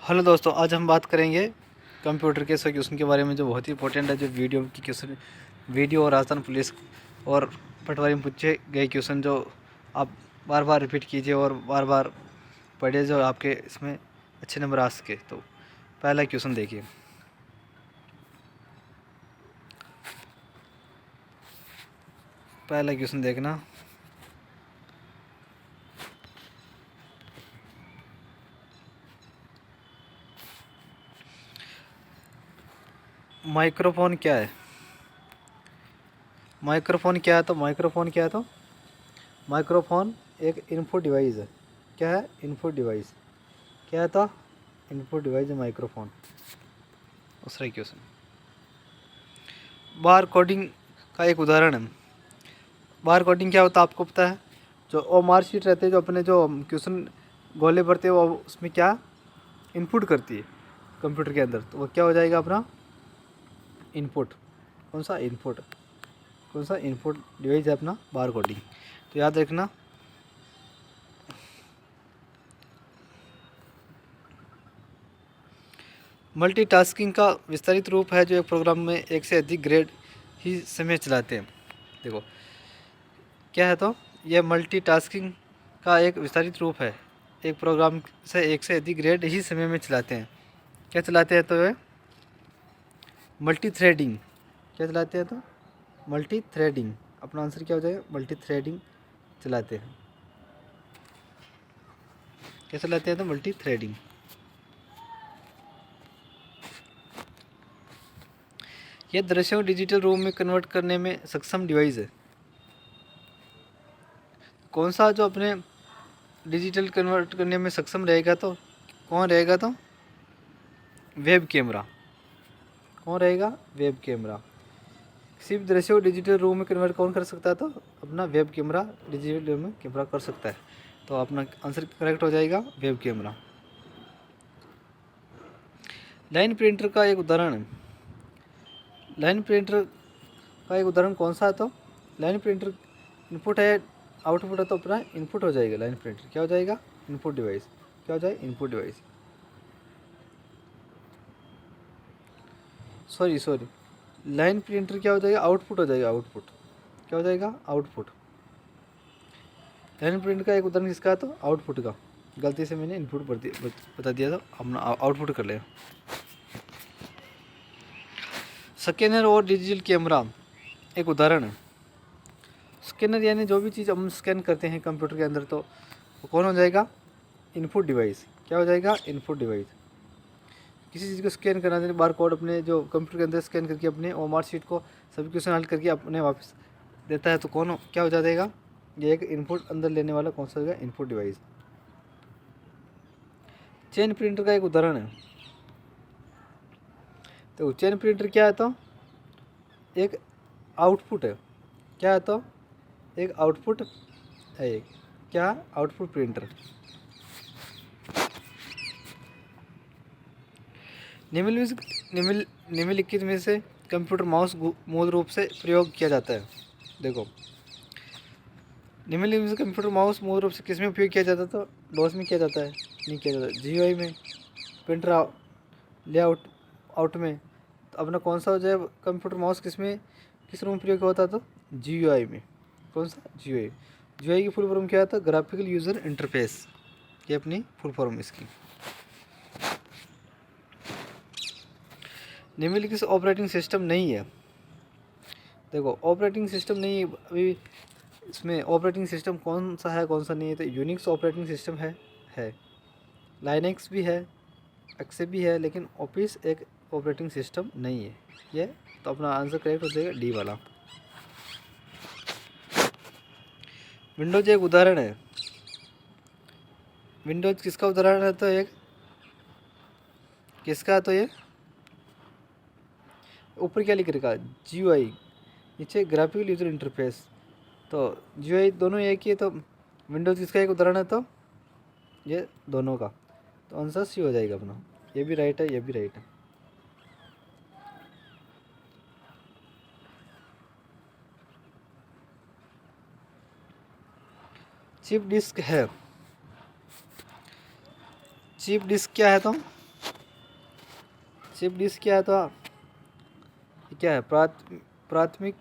Hello दोस्तों, आज हम बात करेंगे कंप्यूटर के सौ क्वेश्चन के बारे में, जो बहुत ही इंपॉर्टेंट है। जो वीडियो और राजस्थान पुलिस और पटवारी में पूछे गए क्वेश्चन, जो आप बार बार रिपीट कीजिए और बार बार पढ़िए, जो आपके इसमें अच्छे नंबर आ सके। तो पहला क्वेश्चन देखिए। पहला क्वेश्चन देखना। माइक्रोफोन क्या है? माइक्रोफोन क्या है? माइक्रोफोन एक इनपुट डिवाइस है। क्या है? Input device. क्या है? तो इनपुट डिवाइस है माइक्रोफोन। दूसरा क्वेश्चन, बार कोडिंग का एक उदाहरण है। बार कोडिंग क्या होता है आपको पता है? जो ओ मार्कशीट रहते हैं, जो अपने जो क्वेश्चन गोले भरते हैं, वो उसमें क्या इनपुट करती है कंप्यूटर के अंदर, तो वो क्या हो जाएगा अपना इनपुट। कौन सा इनपुट? कौन सा इनपुट डिवाइस है अपना? बार कोडिंग। तो याद रखना। मल्टीटास्किंग का विस्तारित रूप है, जो एक प्रोग्राम में एक से अधिक ग्रेड ही समय चलाते हैं। देखो क्या है, तो यह मल्टीटास्किंग का एक विस्तारित रूप है। एक प्रोग्राम से एक से अधिक ग्रेड ही समय में चलाते हैं। क्या चलाते हैं? तो ये मल्टी थ्रेडिंग। क्या चलाते हैं? तो मल्टी थ्रेडिंग। अपना आंसर क्या हो जाएगा? मल्टी थ्रेडिंग चलाते हैं। क्या चलाते हैं? तो मल्टी थ्रेडिंग। यह दृश्यों को डिजिटल रूप में कन्वर्ट करने में सक्षम डिवाइस है। कौन सा जो अपने डिजिटल कन्वर्ट करने में सक्षम रहेगा? तो कौन रहेगा? तो वेब कैमरा। कौन रहेगा? Web camera. किसी भी दृश्य को डिजिटल रूप में कन्वर्ट कौन कर सकता है? तो अपना वेब कैमरा डिजिटल रूप में कैमरा कर सकता है। तो अपना आंसर करेक्ट हो जाएगा वेब कैमरा। लाइन प्रिंटर का एक उदाहरण है। लाइन प्रिंटर का एक उदाहरण कौन सा है? तो लाइन प्रिंटर इनपुट है, आउटपुट है, तो अपना इनपुट हो जाएगा। लाइन प्रिंटर क्या हो जाएगा? Input device. क्या हो जाएगा? Input device. Sorry, line printer क्या हो जाएगा? आउटपुट हो जाएगा। आउटपुट क्या हो जाएगा? आउटपुट। लाइन प्रिंट का एक उदाहरण किसका है? तो आउटपुट का। गलती से मैंने इनपुट बता दिया था, अपना आउटपुट कर लिया। स्कैनर और डिजिटल कैमरा एक उदाहरण है। स्कैनर यानी जो भी चीज़ हम स्कैन करते हैं कंप्यूटर के अंदर, तो वो कौन हो जाएगा? Input device. क्या हो जाएगा? Input device. किसी चीज़ को स्कैन करना है, बार कोड अपने जो कंप्यूटर के अंदर स्कैन करके अपने ओमार शीट को सभी क्वेश्चन हल करके अपने वापस देता है, तो क्या हो जाएगा? ये एक इनपुट अंदर लेने वाला कौन सा होगा? Input device. चेन प्रिंटर का एक उदाहरण है। तो चेन प्रिंटर क्या है? तो एक आउटपुट है। क्या है? तो एक आउटपुट है। एक क्या? Output printer. निम्नलिखित में से कंप्यूटर माउस मूल रूप से प्रयोग किया जाता है। देखो, निम्नलिखित में से कंप्यूटर माउस मूल रूप से किस में उपयोग किया जाता है? तो डॉस में किया जाता है? नहीं किया जाता। जीयूआई में, प्रिंटर लेआउट आउट में। तो अपना कौन सा हो जाए? कंप्यूटर माउस किस रूम में प्रयोग होता है? तो जीयूआई में। कौन सा? जीयूआई। जीयूआई की फुल फॉर्म क्या था? Graphical user interface. ये अपनी फुल फॉर्म इसकी। निम्नलिखित ऑपरेटिंग सिस्टम नहीं है। देखो, ऑपरेटिंग सिस्टम नहीं अभी इसमें ऑपरेटिंग सिस्टम कौन सा है, कौन सा नहीं है? तो यूनिक्स ऑपरेटिंग सिस्टम है। लाइनेक्स भी है, एक्से भी है, लेकिन ऑफिस एक ऑपरेटिंग सिस्टम नहीं है ये। तो अपना आंसर करेक्ट हो जाएगा डी वाला। विंडोज एक उदाहरण है। विंडोज किसका उदाहरण है? तो एक किसका? तो ये ऊपर क्या लिख रखा? जीयूआई, नीचे ग्राफिकल यूजर इंटरफेस। तो जीयूआई दोनों एक ही है, तो विंडोज किसका एक उदाहरण है? तो ये दोनों का। तो आंसर सी हो जाएगा अपना। ये भी राइट है, ये भी राइट है। चिप डिस्क है। चिप डिस्क क्या है? तो चिप डिस्क क्या है? तो क्या है? प्राथमिक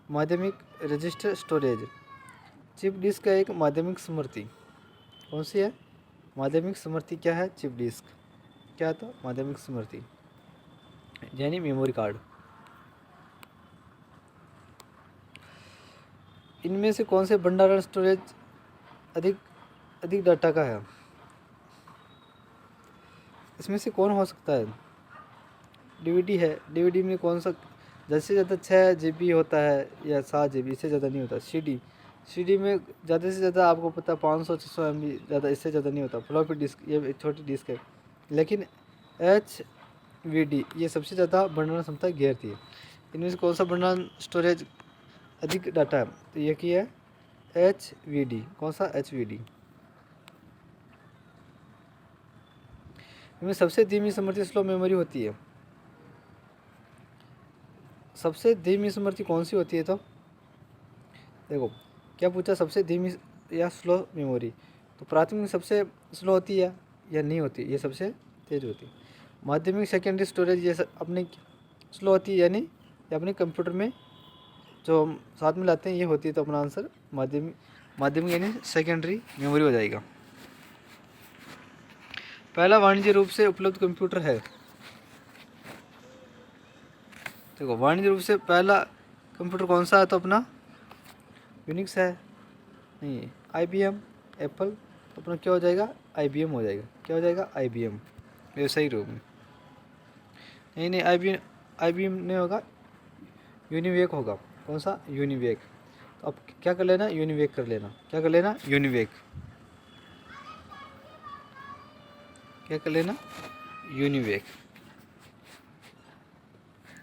माध्यमिक रजिस्टर स्टोरेज। चिप डिस्क का एक माध्यमिक स्मृति कौन सी है? माध्यमिक स्मृति क्या है? चिप डिस्क क्या है? तो माध्यमिक स्मृति यानी मेमोरी कार्ड। इनमें से कौन से भंडारण स्टोरेज अधिक अधिक डाटा का है? इसमें से कौन हो सकता है? डीवीडी है। डीवीडी में कौन सा ज़्यादा से ज़्यादा 6 GB होता है या 7 GB, इससे ज़्यादा नहीं होता। सीडी में ज़्यादा से ज़्यादा आपको पता 500-600 MB, ज़्यादा इससे ज़्यादा नहीं होता। फ्लॉपी डिस्क ये एक छोटी डिस्क है, लेकिन HVD ये सबसे ज़्यादा भंडारण क्षमता घेरती है। इनमें से कौन सा भंडारण स्टोरेज अधिक डाटा है? तो ये की है HVD। कौन सा? HVD। इनमें सबसे धीमी समृद्धि स्लो मेमोरी होती है। सबसे धीमी स्मृति कौन सी होती है? तो देखो क्या पूछा, सबसे धीमी या स्लो मेमोरी। तो प्राथमिक सबसे स्लो होती है या नहीं होती? ये सबसे तेज होती है। माध्यमिक सेकेंडरी स्टोरेज ये अपनी स्लो होती है यानी ये अपने कंप्यूटर में जो हम साथ में लाते हैं ये होती है। तो अपना आंसर माध्यमिक यानी सेकेंडरी मेमोरी हो जाएगा। पहला वाणिज्य रूप से उपलब्ध कंप्यूटर है। देखो वाणिज्य रूप से पहला कंप्यूटर कौन सा है? तो अपना यूनिक्स है। नहीं, IBM, एप्पल। तो अपना क्या हो जाएगा? IBM हो जाएगा। क्या हो जाएगा? IBM व्यवसायिक रूप में। नहीं, IBM नहीं होगा, यूनिवेक होगा। कौन सा? यूनिवेक। तो अब क्या कर लेना? यूनिवेक कर लेना। क्या कर लेना? यूनिवेक। क्या कर लेना? यूनिवेक।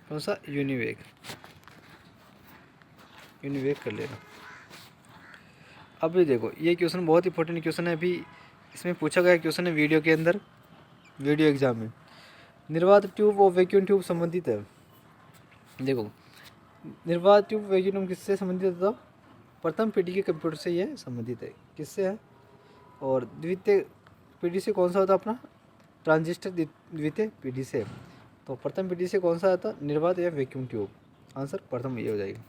कौन सा? यूनिवेक। यूनिवेक कर लेना। अभी देखो ये क्वेश्चन बहुत इंपॉर्टेंट क्वेश्चन है। अभी इसमें पूछा गया क्वेश्चन है वीडियो के अंदर, वीडियो एग्जाम में। निर्वात ट्यूब और वैक्यूम ट्यूब संबंधित है। देखो निर्वात ट्यूब वैक्यूम ट्यूब किससे संबंधित है? तो प्रथम पीढ़ी के कंप्यूटर से यह संबंधित है। किससे है? और द्वितीय पीढ़ी से कौन सा होता है? अपना ट्रांजिस्टर द्वितीय पीढ़ी से। तो प्रथम पीढ़ी से कौन सा आता? निर्वात या वैक्यूम ट्यूब। आंसर प्रथम ये हो जाएगा।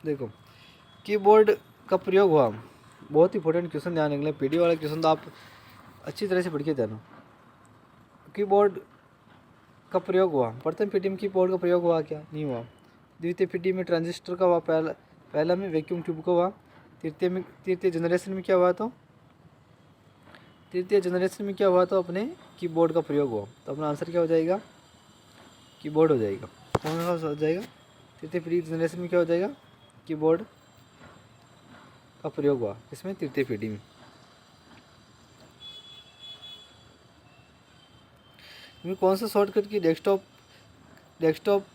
देखो कीबोर्ड का प्रयोग हुआ, बहुत इंपॉर्टेंट क्वेश्चन, ध्यान रखना। पीडी वाला क्वेश्चन तो आप अच्छी तरह से पढ़ के जाना। कीबोर्ड का प्रयोग हुआ, प्रथम पीढ़ी में कीबोर्ड का प्रयोग हुआ क्या? नहीं हुआ। द्वितीय पीढ़ी में ट्रांजिस्टर का हुआ, पहला में वैक्यूम ट्यूब का हुआ। तृतीय जनरेशन में क्या हुआ? तो तृतीय जनरेशन में क्या हुआ? तो अपने कीबोर्ड का प्रयोग हुआ। तो अपना आंसर क्या हो जाएगा? कीबोर्ड हो जाएगा। कौन सा हो जाएगा? तृतीय पीढ़ी जनरेशन में क्या हो जाएगा? कीबोर्ड का प्रयोग हुआ। इसमें तृतीय पीढ़ी में। कौन सा शॉर्टकट की डेस्कटॉप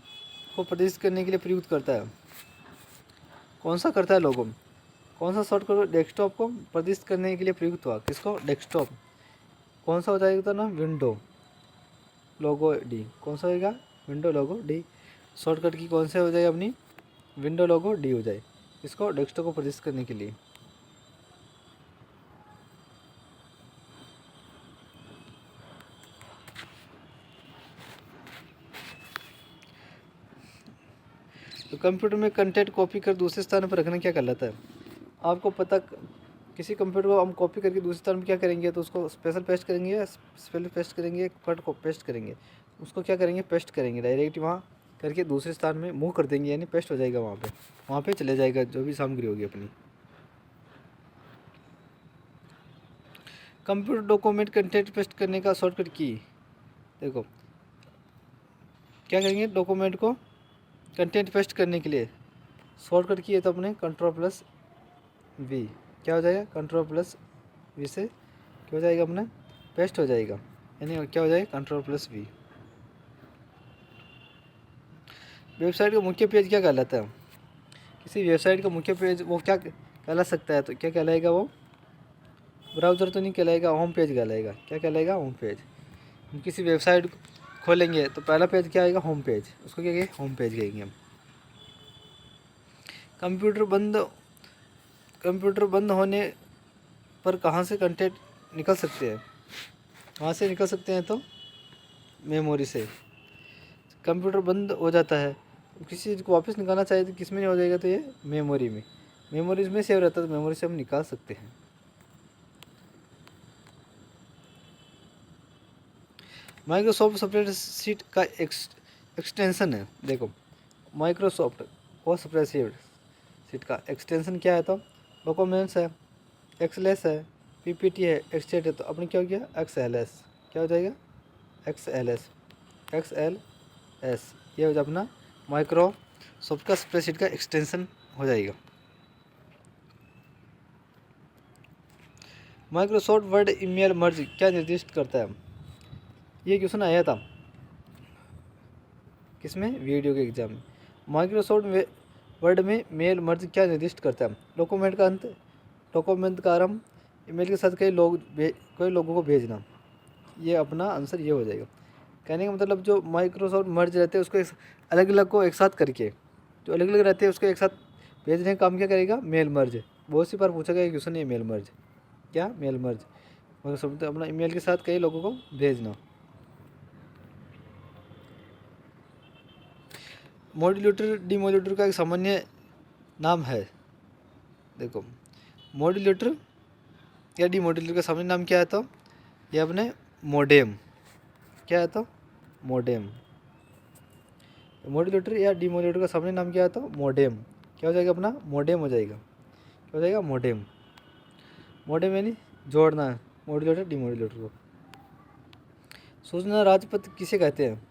को प्रदर्शित करने के लिए प्रयुक्त करता है? कौन सा करता है लोगों? कौन सा शॉर्टकट डेस्कटॉप को प्रदर्शित करने के लिए प्रयुक्त हुआ? किसको? डेस्कटॉप। कौन सा हो जाएगा? तो ना विंडो लोगो डी। कौन सा होगा? विंडो लोगो डी। शॉर्टकट की कौन सा हो जाएगा? अपनी विंडो लोगो डी हो जाए। इसको डेस्कटॉप को प्रदर्शित करने के लिए। तो कंप्यूटर में कंटेंट कॉपी कर दूसरे स्थान पर रखना क्या कहलाता है? आपको पता, किसी कंप्यूटर को हम कॉपी करके दूसरे स्थान पर क्या करेंगे? तो उसको स्पेशल पेस्ट करेंगे या स्पेशल पेस्ट करेंगे, कट को पेस्ट करेंगे। उसको क्या करेंगे? पेस्ट करेंगे। डायरेक्ट वहाँ करके दूसरे स्थान में मूव कर देंगे, यानी पेस्ट हो जाएगा वहाँ पे चले जाएगा जो भी सामग्री होगी अपनी। कंप्यूटर डॉक्यूमेंट कंटेंट पेस्ट करने का शॉर्टकट की। देखो क्या करेंगे? डॉक्यूमेंट को कंटेंट पेस्ट करने के लिए शॉर्टकट की है तो अपने Ctrl+V। क्या हो जाएगा? Ctrl+V से क्या हो जाएगा? अपना पेस्ट हो जाएगा, यानी क्या हो जाएगा? Ctrl+V। वेबसाइट का मुख्य पेज क्या कहलाता है? किसी वेबसाइट का मुख्य पेज वो क्या कहला सकता है? तो क्या कहलाएगा वो? ब्राउज़र तो नहीं कहलाएगा, होम पेज कहलाएगा। क्या कहलाएगा? Home page. हम किसी वेबसाइट खोलेंगे तो पहला पेज क्या आएगा? Home page. उसको क्या कहेंगे? होम पेज कहेंगे हम। कंप्यूटर बंद कंप्यूटर बंद होने पर कहाँ से कंटेंट निकल सकते हैं? कहाँ से निकल सकते हैं? तो मेमोरी से। कंप्यूटर बंद हो जाता है, किसी चीज़ को वापस निकालना चाहिए तो किस में हो जाएगा? तो ये मेमोरी में। मेमोरीज में सेव रहता है, तो मेमोरी से हम निकाल सकते हैं। माइक्रोसॉफ्ट स्प्रेडशीट का एक्सटेंशन है। देखो, माइक्रोसॉफ्ट वो स्प्रेडशीट का एक्सटेंशन क्या है? तो डॉक्यूमेंट्स है, एक्सएलएस है, पीपीटी है, एक्सचेट है। तो अपने क्या हो गया? एक्सएलएस। क्या हो जाएगा? एक्सएलएस। एक्सएलएस ये हो जाए अपना माइक्रोसॉफ्ट का स्प्रेडशीट का एक्सटेंशन हो जाएगा। माइक्रोसॉफ्ट वर्ड ईमेल मर्ज क्या निर्दिष्ट करता है? ये क्वेश्चन आया था किसमें? वीडियो के एग्जाम में। माइक्रोसॉफ्ट वर्ड में मेल मर्ज क्या निर्दिष्ट करता है? डॉक्यूमेंट का अंत, डॉक्यूमेंट का आरंभ, ईमेल के साथ कई लोगों को भेजना। ये अपना आंसर ये हो जाएगा। कहने का मतलब जो माइक्रोसॉफ्ट मर्ज रहते हैं उसको अलग अलग को एक साथ करके, जो अलग अलग रहते हैं उसको एक साथ भेजने का काम क्या करेगा? Mail merge. बहुत सी बार पूछा गया क्वेश्चन ये मेल मर्ज। क्या? Mail merge. माइक्रोसॉफ्ट अपना ईमेल के साथ कई लोगों को भेजना। मॉड्यूलेटर डीमॉड्यूलेटर का एक सामान्य नाम है। देखो, मॉड्यूलेटर या डीमॉड्यूलेटर का सामान्य नाम क्या है? तो ये अपने मोडेम। क्या है? तो मोडेम। मॉड्यूलेटर या डीमॉड्यूलेटर का सामान्य नाम क्या है? तो मोडेम। क्या हो जाएगा अपना? मोडेम हो जाएगा। क्या हो जाएगा? मोडेम। मोडेम यानी जोड़ना है मॉड्यूलेटर डीमॉड्यूलेटर को। सूचना राजपथ किसे कहते हैं?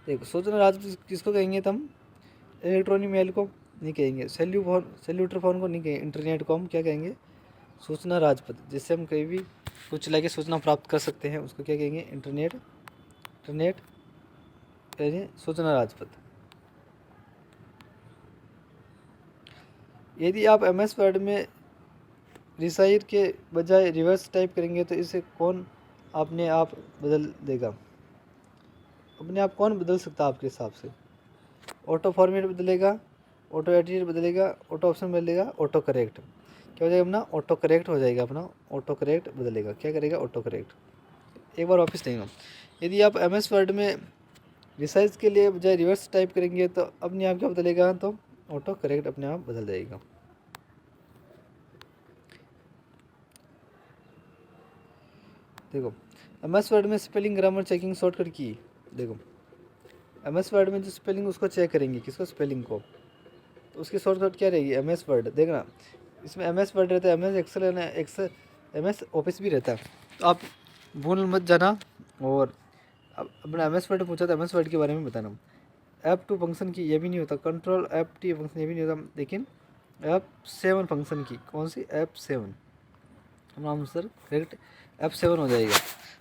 देखो, सूचना राजपथ किसको कहेंगे? तो हम इलेक्ट्रॉनिक मेल को नहीं कहेंगे, सेल्यूटर फोन को नहीं कहेंगे, इंटरनेट को हम क्या कहेंगे? सूचना राजपथ। जिससे हम कहीं भी कुछ लगे सूचना प्राप्त कर सकते हैं उसको क्या कहेंगे? इंटरनेट यानी सूचना राजपथ। यदि आप MS वर्ड में रिसाइर के बजाय रिवर्स टाइप करेंगे तो इसे कौन अपने आप बदल देगा? अपने आप कौन बदल सकता है आपके हिसाब से? ऑटो फॉर्मेट बदलेगा, ऑटो एडिट बदलेगा, ऑटो ऑप्शन बदलेगा, ऑटो करेक्ट। क्या हो जाएगा अपना? ऑटो करेक्ट हो जाएगा अपना। ऑटो करेक्ट बदलेगा। क्या करेगा? Auto correct. एक बार वापस देंगे। यदि आप MS वर्ड में रिसाइज के लिए बजाय रिवर्स टाइप करेंगे तो अपने आप क्या बदलेगा? तो ऑटो करेक्ट अपने आप बदल जाएगा। देखो, MS वर्ड में स्पेलिंग ग्रामर चेकिंग शॉर्टकट की। देखो, MS वर्ड में जो स्पेलिंग उसको चेक करेंगे, किसको? स्पेलिंग को। तो उसकी शॉर्टकट क्या रहेगी? MS word. देखना, इसमें MS वर्ड रहता है, MS एक्सेल, MS ऑफिस भी रहता है। तो आप भूल मत जाना। और अब अपना MS वर्ड पूछा तो MS वर्ड के बारे में बताना। F2 फंक्शन की ये भी नहीं होता, कंट्रोल F2 फंक्शन ये भी नहीं होता, लेकिन F7 फंक्शन की। कौन सी? F7। हम आंसर करेक्ट F7 हो जाएगा।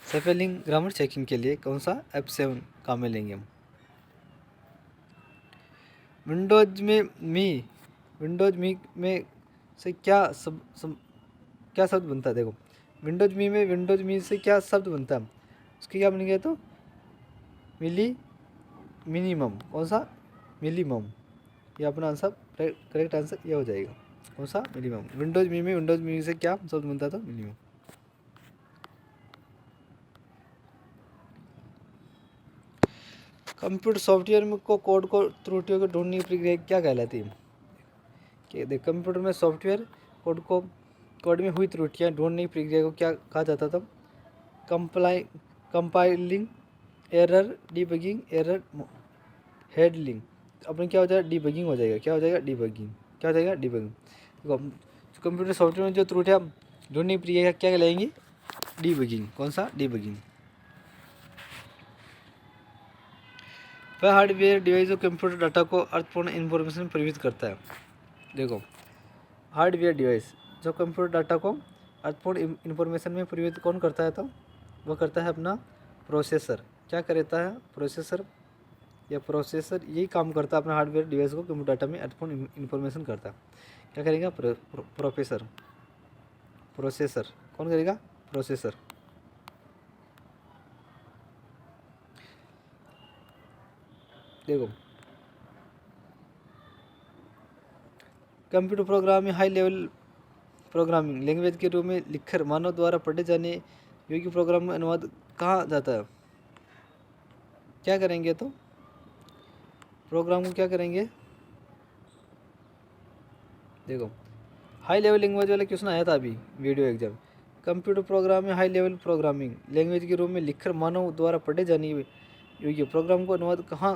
स्पेलिंग ग्रामर चेकिंग के लिए कौन सा? F7 काम में लेंगे हम। विंडोज मी में से क्या शब्द बनता है? देखो, विंडोज मी से क्या शब्द बनता है? उसकी क्या बनेगा? तो मिनिमम। कौन सा? मिनिमम। ये अपना आंसर करेक्ट आंसर ये हो जाएगा। कौन सा? मिनिमम। विंडोज मी से क्या शब्द बनता था? मिनिमम। कंप्यूटर सॉफ्टवेयर में कोड को त्रुटियों को ढूंढने की प्रक्रिया क्या कहलाती है? कि देख, कंप्यूटर में सॉफ्टवेयर कोड में हुई त्रुटियां ढूंढने की प्रक्रिया को क्या कहा जाता था? Compiling error, debugging error, handling. अपने क्या हो जाएगा? डिबगिंग हो जाएगा। क्या हो जाएगा? डिबगिंग। क्या हो जाएगा? डिबगिंग। देखो, कंप्यूटर सॉफ्टवेयर में जो त्रुटियां ढूंढने की प्रक्रिया क्या कहलाएंगी? डिबगिंग। कौन सा? डिबगिंग। वह हार्डवेयर डिवाइस जो कंप्यूटर डाटा को अर्थपूर्ण इन्फॉर्मेशन प्रविष्ट करता है। देखो, हार्डवेयर डिवाइस जो कंप्यूटर डाटा को अर्थपूर्ण इन्फॉर्मेशन में परिवर्तित कौन करता है? तो वह करता है अपना प्रोसेसर। क्या करता है? प्रोसेसर। या प्रोसेसर यही काम करता है, अपना हार्डवेयर डिवाइस को कंप्यूटर डाटा में अर्थपूर्ण इन्फॉर्मेशन करता है। क्या करेगा? प्रोफेसर। प्रोसेसर कौन करेगा? प्रोसेसर। देखो, कंप्यूटर प्रोग्राम में हाई लेवल प्रोग्रामिंग लैंग्वेज के रूप में लिखकर मानव द्वारा पढ़े जाने योग्य प्रोग्राम में अनुवाद कहा जाता है। क्या करेंगे तो प्रोग्राम को क्या करेंगे, देखो हाई लेवल लैंग्वेज वाला क्वेश्चन आया था अभी वीडियो एग्जाम। कंप्यूटर प्रोग्राम में हाई लेवल प्रोग्रामिंग लैंग्वेज के रूप में लिखकर मानव द्वारा पढ़े जाने योग्य प्रोग्राम को अनुवाद कहाँ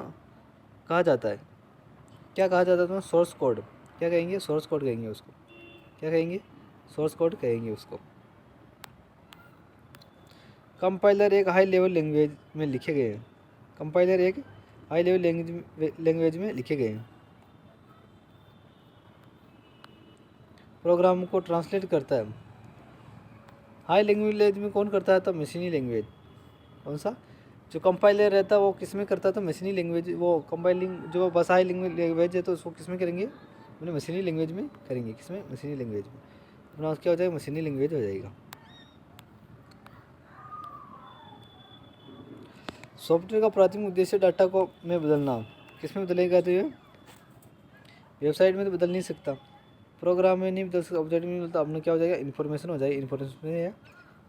कहा जाता है। क्या कहा जाता है? Source code. क्या कहेंगे? सोर्स कोड कहेंगे उसको। क्या कहेंगे? सोर्स कोड कहेंगे उसको। कंपाइलर एक हाई लेवल लैंग्वेज में लिखे गए हैं। कंपाइलर एक हाई लेवल लैंग्वेज में लिखे गए हैं। प्रोग्राम को ट्रांसलेट करता है। हाई लैंग्वेज में कौन करता है? तो मशीनी लैंग्वेज। कौन सा? जो कंपाइलर रहता है वो किस में करता है? तो मशीनी लैंग्वेज। वो कंपाइलिंग जो बस हाई लैंग्वेज है तो उसको किस में करेंगे? अपने मशीनी लैंग्वेज में करेंगे। किसमें? मशीनी लैंग्वेज में। अपना क्या हो जाएगा? मशीनी लैंग्वेज हो जाएगा। सॉफ्टवेयर का प्राथमिक उद्देश्य डाटा को में बदलना। किस में बदलेगा? तो ये वेबसाइट में तो बदल नहीं सकता, प्रोग्राम में नहीं बदल सकता, ऑब्जेक्ट में नहीं बदलता। अपना क्या हो जाएगा? इन्फॉर्मेशन हो जाएगा। इन्फॉर्मेशन में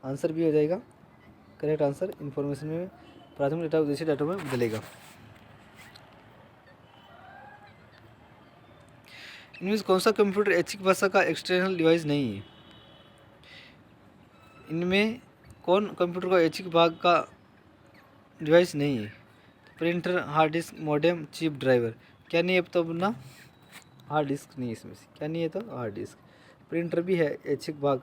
आंसर भी हो जाएगा करेक्ट आंसर। इन्फॉर्मेशन में प्राथमिक डाटा उद्देश्य डाटा में बदलेगा। इनमें कौन सा कंप्यूटर ऐच्छिक भाषा का एक्सटर्नल डिवाइस नहीं है? इनमें कौन कंप्यूटर का ऐच्छिक भाग का डिवाइस नहीं है? Printer, hard disk, modem, chip, driver. क्या नहीं है? तो अपना हार्ड डिस्क नहीं है इसमें से। क्या नहीं है? तो हार्ड डिस्क। प्रिंटर भी है ऐच्छिक भाग,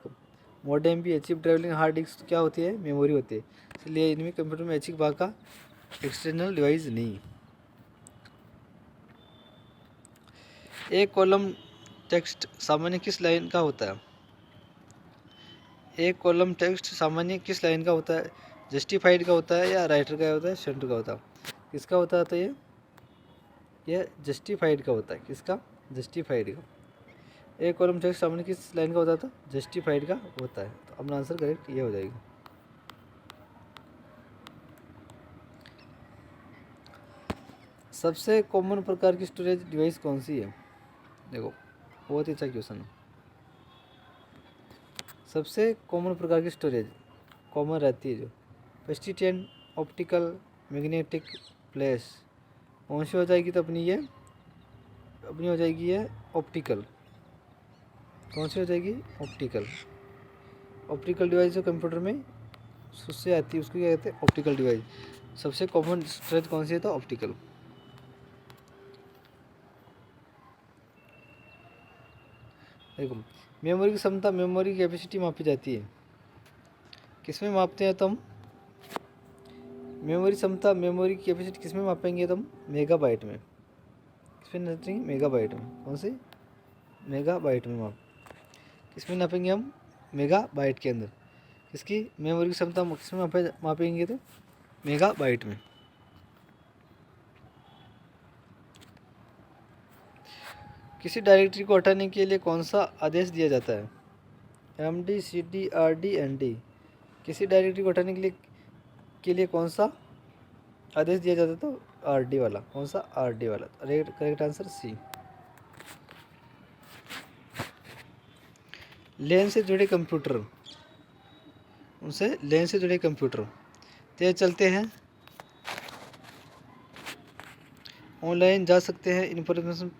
मॉडेम भी है, चिप ड्राइवर। हार्ड डिस्क क्या होती है? मेमोरी होती है। इसलिए इनमें कंप्यूटर में ऐच्छिक भाग का एक्सटर्नल डिवाइस नहीं है। एक कॉलम टेक्स्ट सामान्य किस लाइन का होता है? एक कॉलम टेक्स्ट सामान्य किस लाइन का होता है? जस्टिफाइड का होता है या राइटर का होता है, सेंटर का होता है? किसका होता है? तो ये जस्टिफाइड का होता है। किसका? जस्टिफाइड का। एक कॉलम टेक्स्ट सामान्य किस लाइन का होता था? जस्टिफाइड का होता है। तो अपना आंसर करेक्ट ये हो जाएगा। सबसे कॉमन प्रकार की स्टोरेज डिवाइस कौन सी है? देखो बहुत ही अच्छा क्वेश्चन है। सबसे कॉमन प्रकार की स्टोरेज कॉमन रहती है जो पर्सिस्टेंट, ऑप्टिकल, मैग्नेटिक, फ्लैश। कौन सी हो जाएगी? तो अपनी हो जाएगी ये ऑप्टिकल। कौन सी हो जाएगी? ऑप्टिकल। ऑप्टिकल डिवाइस जो कंप्यूटर में उससे आती है उसको क्या कहते हैं? Optical device. सबसे कॉमन स्टोरेज कौन सी है? तो ऑप्टिकल। देखो मेमोरी की क्षमता, मेमोरी की कैपेसिटी मापी जाती है। किसमें मापते हैं तो हम? मेमोरी क्षमता, मेमोरी की कैपेसिटी किसमें मापेंगे तो हम? मेगाबाइट में। किसमें नापेंगे? मेगाबाइट में। कौन से? मेगाबाइट में किसमें नापेंगे हम? मेगाबाइट के अंदर। किसकी मेमोरी की क्षमता किसमें मापेंगे तो? मेगाबाइट में। किसी डायरेक्टरी को हटाने के लिए कौन सा आदेश दिया जाता है? MD, CD, RD, ND। किसी डायरेक्टरी को हटाने के लिए कौन सा आदेश दिया जाता है? तो RD वाला। कौन सा? RD वाला। Correct answer C। लेन से जुड़े कंप्यूटर, उनसे लेन से जुड़े कंप्यूटर तेज चलते हैं, ऑनलाइन जा सकते हैं, इन्फॉर्मेशन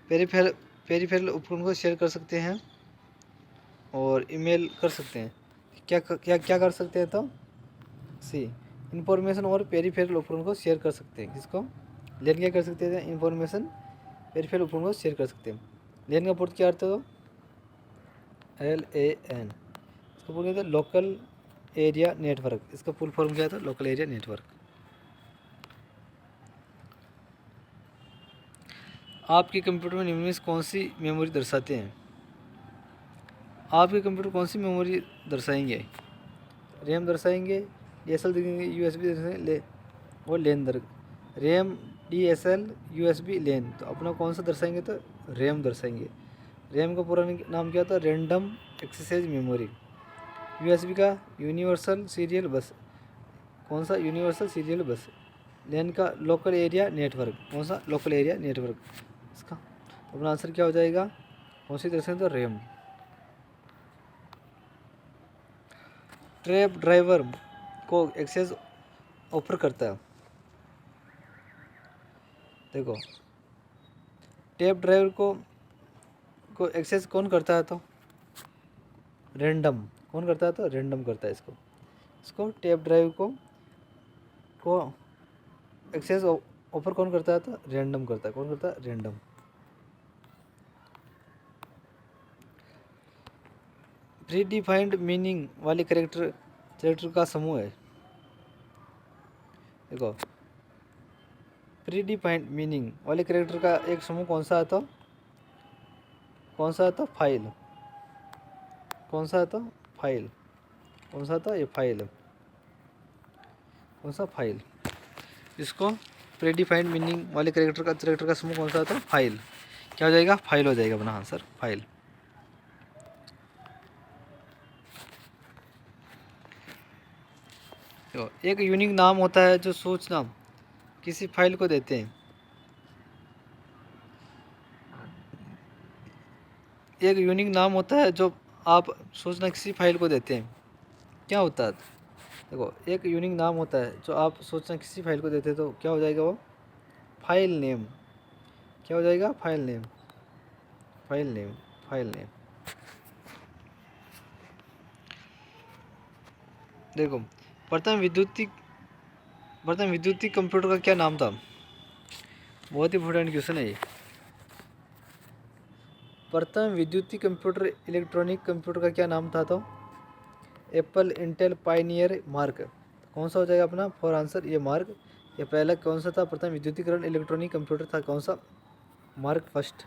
पेरिफेरल उपकरण को शेयर कर सकते हैं और ईमेल कर सकते हैं। क्या क्या क्या कर सकते हैं? तो सी इन्फॉर्मेशन और पेरिफेरल उपकरण को शेयर कर सकते हैं। किसको? लेन क्या कर सकते हैं? इन्फॉर्मेशन पेरिफेरल उपकरण को शेयर कर सकते हैं। लेन का पूर्व क्या अर्थ है? तो LAN। इसका पूर्ण क्या था? Local area network. इसका फुल फॉर्म क्या था? Local area network. आपके कंप्यूटर में निम्न में कौन सी मेमोरी दर्शाते हैं? आपके कंप्यूटर कौन सी मेमोरी दर्शाएंगे? रैम दर्शाएंगे, DSL देखेंगे, USB दर्शाएंगे और लेन रैम, DSL, USB, लेन। तो अपना कौन सा दर्शाएंगे? तो रैम दर्शाएंगे। रैम का पूरा नाम क्या था? Random access memory. USB का यूनिवर्सल सीरियल बस। कौन सा? यूनिवर्सल सीरियल बस। लेन का लोकल एरिया नेटवर्क। कौन सा? Local area network. इसका अपना आंसर क्या हो जाएगा? कौन सी डायरेक्शन तो रैम। ट्रैप ड्राइवर को एक्सेस ऑफर करता है। देखो टेप ड्राइवर को एक्सेस कौन करता है तो रैंडम। कौन करता है तो रैंडम करता है इसको टेप ड्राइव को एक्सेस ऑफर कौन करता है तो रैंडम करता है। कौन करता है रैंडम। प्री डिफाइंड मीनिंग वाले कैरेक्टर का समूह है। देखो प्री डिफाइंड मीनिंग वाले कैरेक्टर का एक समूह कौन सा है तो फाइल। कौन सा है तो फाइल। कौन सा था ये फाइल है। कौन सा फाइल। इसको प्री डिफाइंड मीनिंग वाले कैरेक्टर का समूह कौन सा था फाइल। क्या हो जाएगा फाइल हो जाएगा अपना आंसर फाइल। तो एक यूनिक नाम होता है जो सूचना किसी फाइल को देते हैं। एक यूनिक नाम होता है जो आप सूचना किसी फाइल को देते हैं। क्या होता है। देखो एक यूनिक नाम होता है जो आप सूचना किसी फाइल को देते हैं तो क्या हो जाएगा वो फाइल नेम। क्या हो जाएगा file name. File name. File name. देखो प्रथम विद्युतीय कंप्यूटर का क्या नाम था। बहुत ही इंपॉर्टेंट क्वेश्चन है ये। प्रथम विद्युतीय कंप्यूटर इलेक्ट्रॉनिक कंप्यूटर का क्या नाम था तो एप्पल इंटेल पायनियर मार्क। कौन सा हो जाएगा अपना फॉर आंसर ये मार्क। ये पहला कौन सा था प्रथम विद्युतीकरण इलेक्ट्रॉनिक कंप्यूटर था कौन सा मार्क फर्स्ट।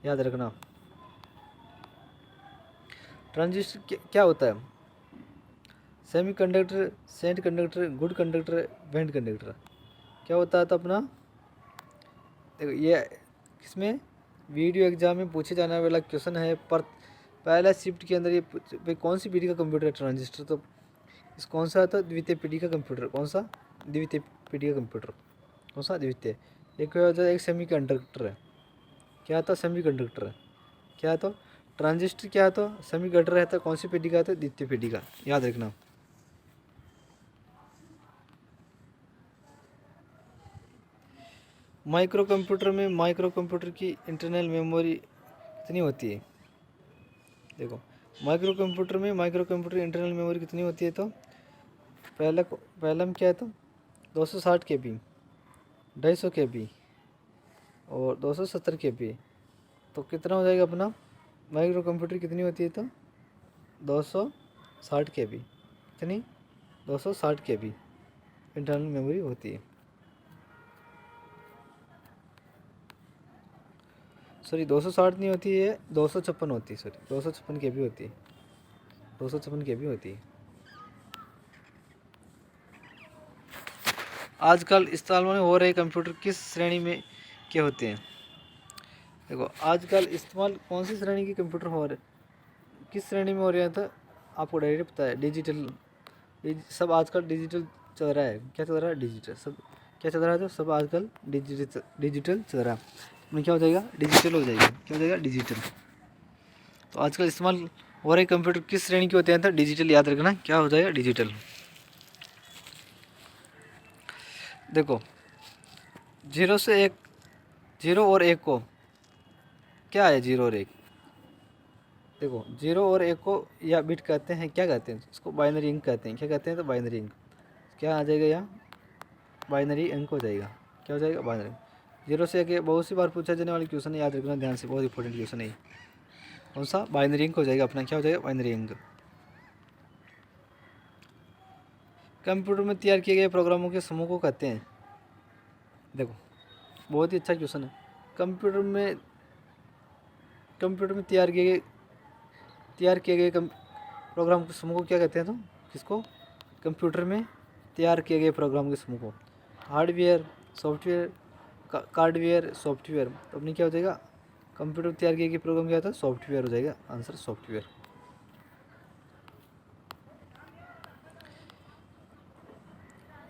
याद रखना। ट्रांजिस्टर क्या होता है। Semiconductor cent conductor good conductor bad conductor. क्या होता है तो अपना देखो ये किसमें वीडियो एग्जाम में पूछे जाने वाला क्वेश्चन है। पर पहला शिफ्ट के अंदर ये भाई कौन सी पीढ़ी का कंप्यूटर है ट्रांजिस्टर तो इस कौन सा था द्वितीय पीढ़ी का कंप्यूटर। कौन सा द्वितीय पीढ़ी का कंप्यूटर। कौन सा द्वितीय। एक होता है एक सेमी कंडक्टर है। क्या था सेमी कंडक्टर है। क्या तो ट्रांजिस्टर क्या तो सेमी कंडक्टर रहता कौन सी पीढ़ी का तो द्वितीय पीढ़ी का। याद रखना। माइक्रो कंप्यूटर की इंटरनल मेमोरी कितनी होती है। देखो माइक्रो कंप्यूटर इंटरनल मेमोरी कितनी होती है तो पहला में क्या है तो 260 KB 250 KB और 270 KB। तो कितना हो जाएगा अपना माइक्रो कंप्यूटर कितनी होती है तो 260 KB। कितनी 260 KB इंटरनल मेमोरी होती है। सॉरी 260 नहीं होती है 256 होती है। सॉरी 256 KB होती है। 256 KB होती है। आजकल इस्तेमाल में हो रहे कंप्यूटर किस श्रेणी में के होते हैं। देखो आजकल इस्तेमाल कौन सी श्रेणी के कंप्यूटर हो रहे किस श्रेणी में हो रहे हैं तो आपको डायरेक्ट पता है डिजिटल। सब आजकल डिजिटल चल रहा है। क्या चल रहा है डिजिटल सब। क्या चल रहा है तो सब आजकल डिजिटल चल रहा है। में क्या हो जाएगा डिजिटल हो जाएगा। क्या हो जाएगा डिजिटल। तो आजकल इस्तेमाल हो रहे कंप्यूटर किस श्रेणी के होते हैं तो डिजिटल। याद रखना क्या हो जाएगा डिजिटल। देखो जीरो और एक को क्या है जीरो और एक। देखो जीरो और एक को या बिट कहते हैं क्या कहते हैं इसको बाइनरी अंक कहते हैं। क्या कहते हैं तो बाइनरी अंक। क्या आ जाएगा यहाँ बाइनरी अंक हो जाएगा। क्या हो जाएगा बाइनरी। जीरो से एक बहुत सी बार पूछा जाने वाली क्वेश्चन है। याद रखना ध्यान से बहुत इंपॉर्टेंट क्वेश्चन है। कौन सा बाइनरी अंक हो जाएगा अपना। क्या हो जाएगा बाइनरी अंक। कंप्यूटर में तैयार किए गए प्रोग्रामों के समूह को कहते हैं। देखो बहुत ही अच्छा क्वेश्चन है। कंप्यूटर में तैयार किए गए प्रोग्राम के समूह को क्या कहते हैं तो किसको कंप्यूटर में तैयार किए गए प्रोग्राम के समूह को हार्डवेयर सॉफ्टवेयर कार्डवेयर सॉफ्टवेयर। तो अपनी क्या हो जाएगा कंप्यूटर तैयार किए गए प्रोग्राम क्या होता है सॉफ्टवेयर हो जाएगा आंसर सॉफ्टवेयर।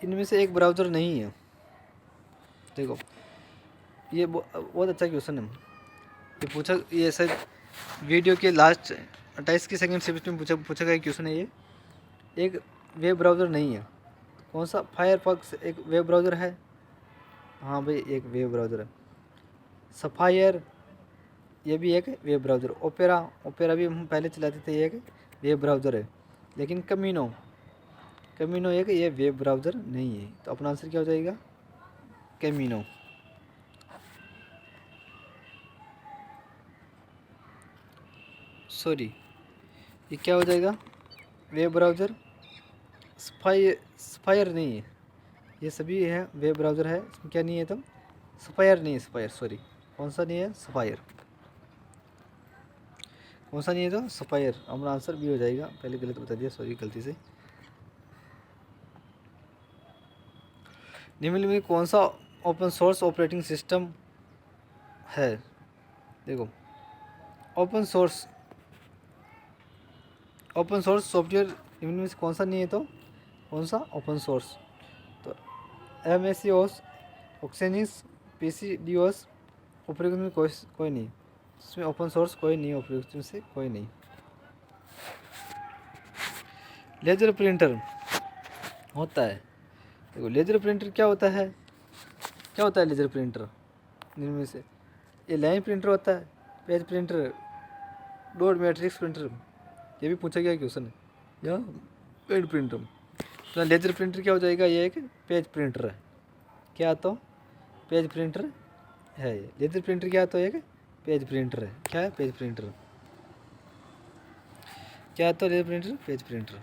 इनमें से एक ब्राउज़र नहीं है। देखो ये बहुत अच्छा क्वेश्चन है। ये पूछा ये शायद वीडियो के लास्ट 28 की सेकंड से बीच में पूछा गया क्वेश्चन है ये। एक वेब ब्राउज़र नहीं है, कौन सा? फायरफॉक्स एक वेब ब्राउज़र है। हाँ भाई, एक वेब ब्राउज़र है। सफायर, ये भी एक वेब ब्राउज़र। ओपेरा भी हम पहले चलाते थे, ये एक वेब ब्राउज़र है। लेकिन कमीनो एक ये वेब ब्राउज़र नहीं है। तो अपना आंसर क्या हो जाएगा? कैमिनो। सॉरी, ये क्या हो जाएगा? Web browser. स्पायर नहीं है, ये सभी है वेब ब्राउज़र है। इसमें क्या नहीं है? तो स्पायर नहीं है, स्पायर, सॉरी, कौन सा नहीं है? स्पायर। कौन सा नहीं है? तो स्पायर। हमारा आंसर भी हो जाएगा। पहले गलत बता दिया, सॉरी, गलती से। निम्न में कौन सा ओपन सोर्स ऑपरेटिंग सिस्टम है? देखो, ओपन सोर्स सॉफ्टवेयर निम्न में से कौन सा नहीं है? तो कौन सा? Open source. तो MS OS, ओक्सेनिस, PC DOS operating में कोई नहीं। इसमें ओपन सोर्स कोई नहीं, ऑपरेटिंग से कोई नहीं। लेजर प्रिंटर होता है। देखो, लेजर प्रिंटर क्या होता है? लेजर प्रिंटर इनमें से? ये लाइन प्रिंटर होता है, page printer, dot matrix printer, ये भी पूछा गया क्वेश्चन है, या पेज प्रिंटर। तो लेजर प्रिंटर क्या हो जाएगा? ये एक पेज प्रिंटर है। क्या? तो पेज प्रिंटर है ये। लेजर प्रिंटर क्या? तो एक पेज प्रिंटर है। क्या है? Page printer. क्या? तो लेजर प्रिंटर, पेज प्रिंटर।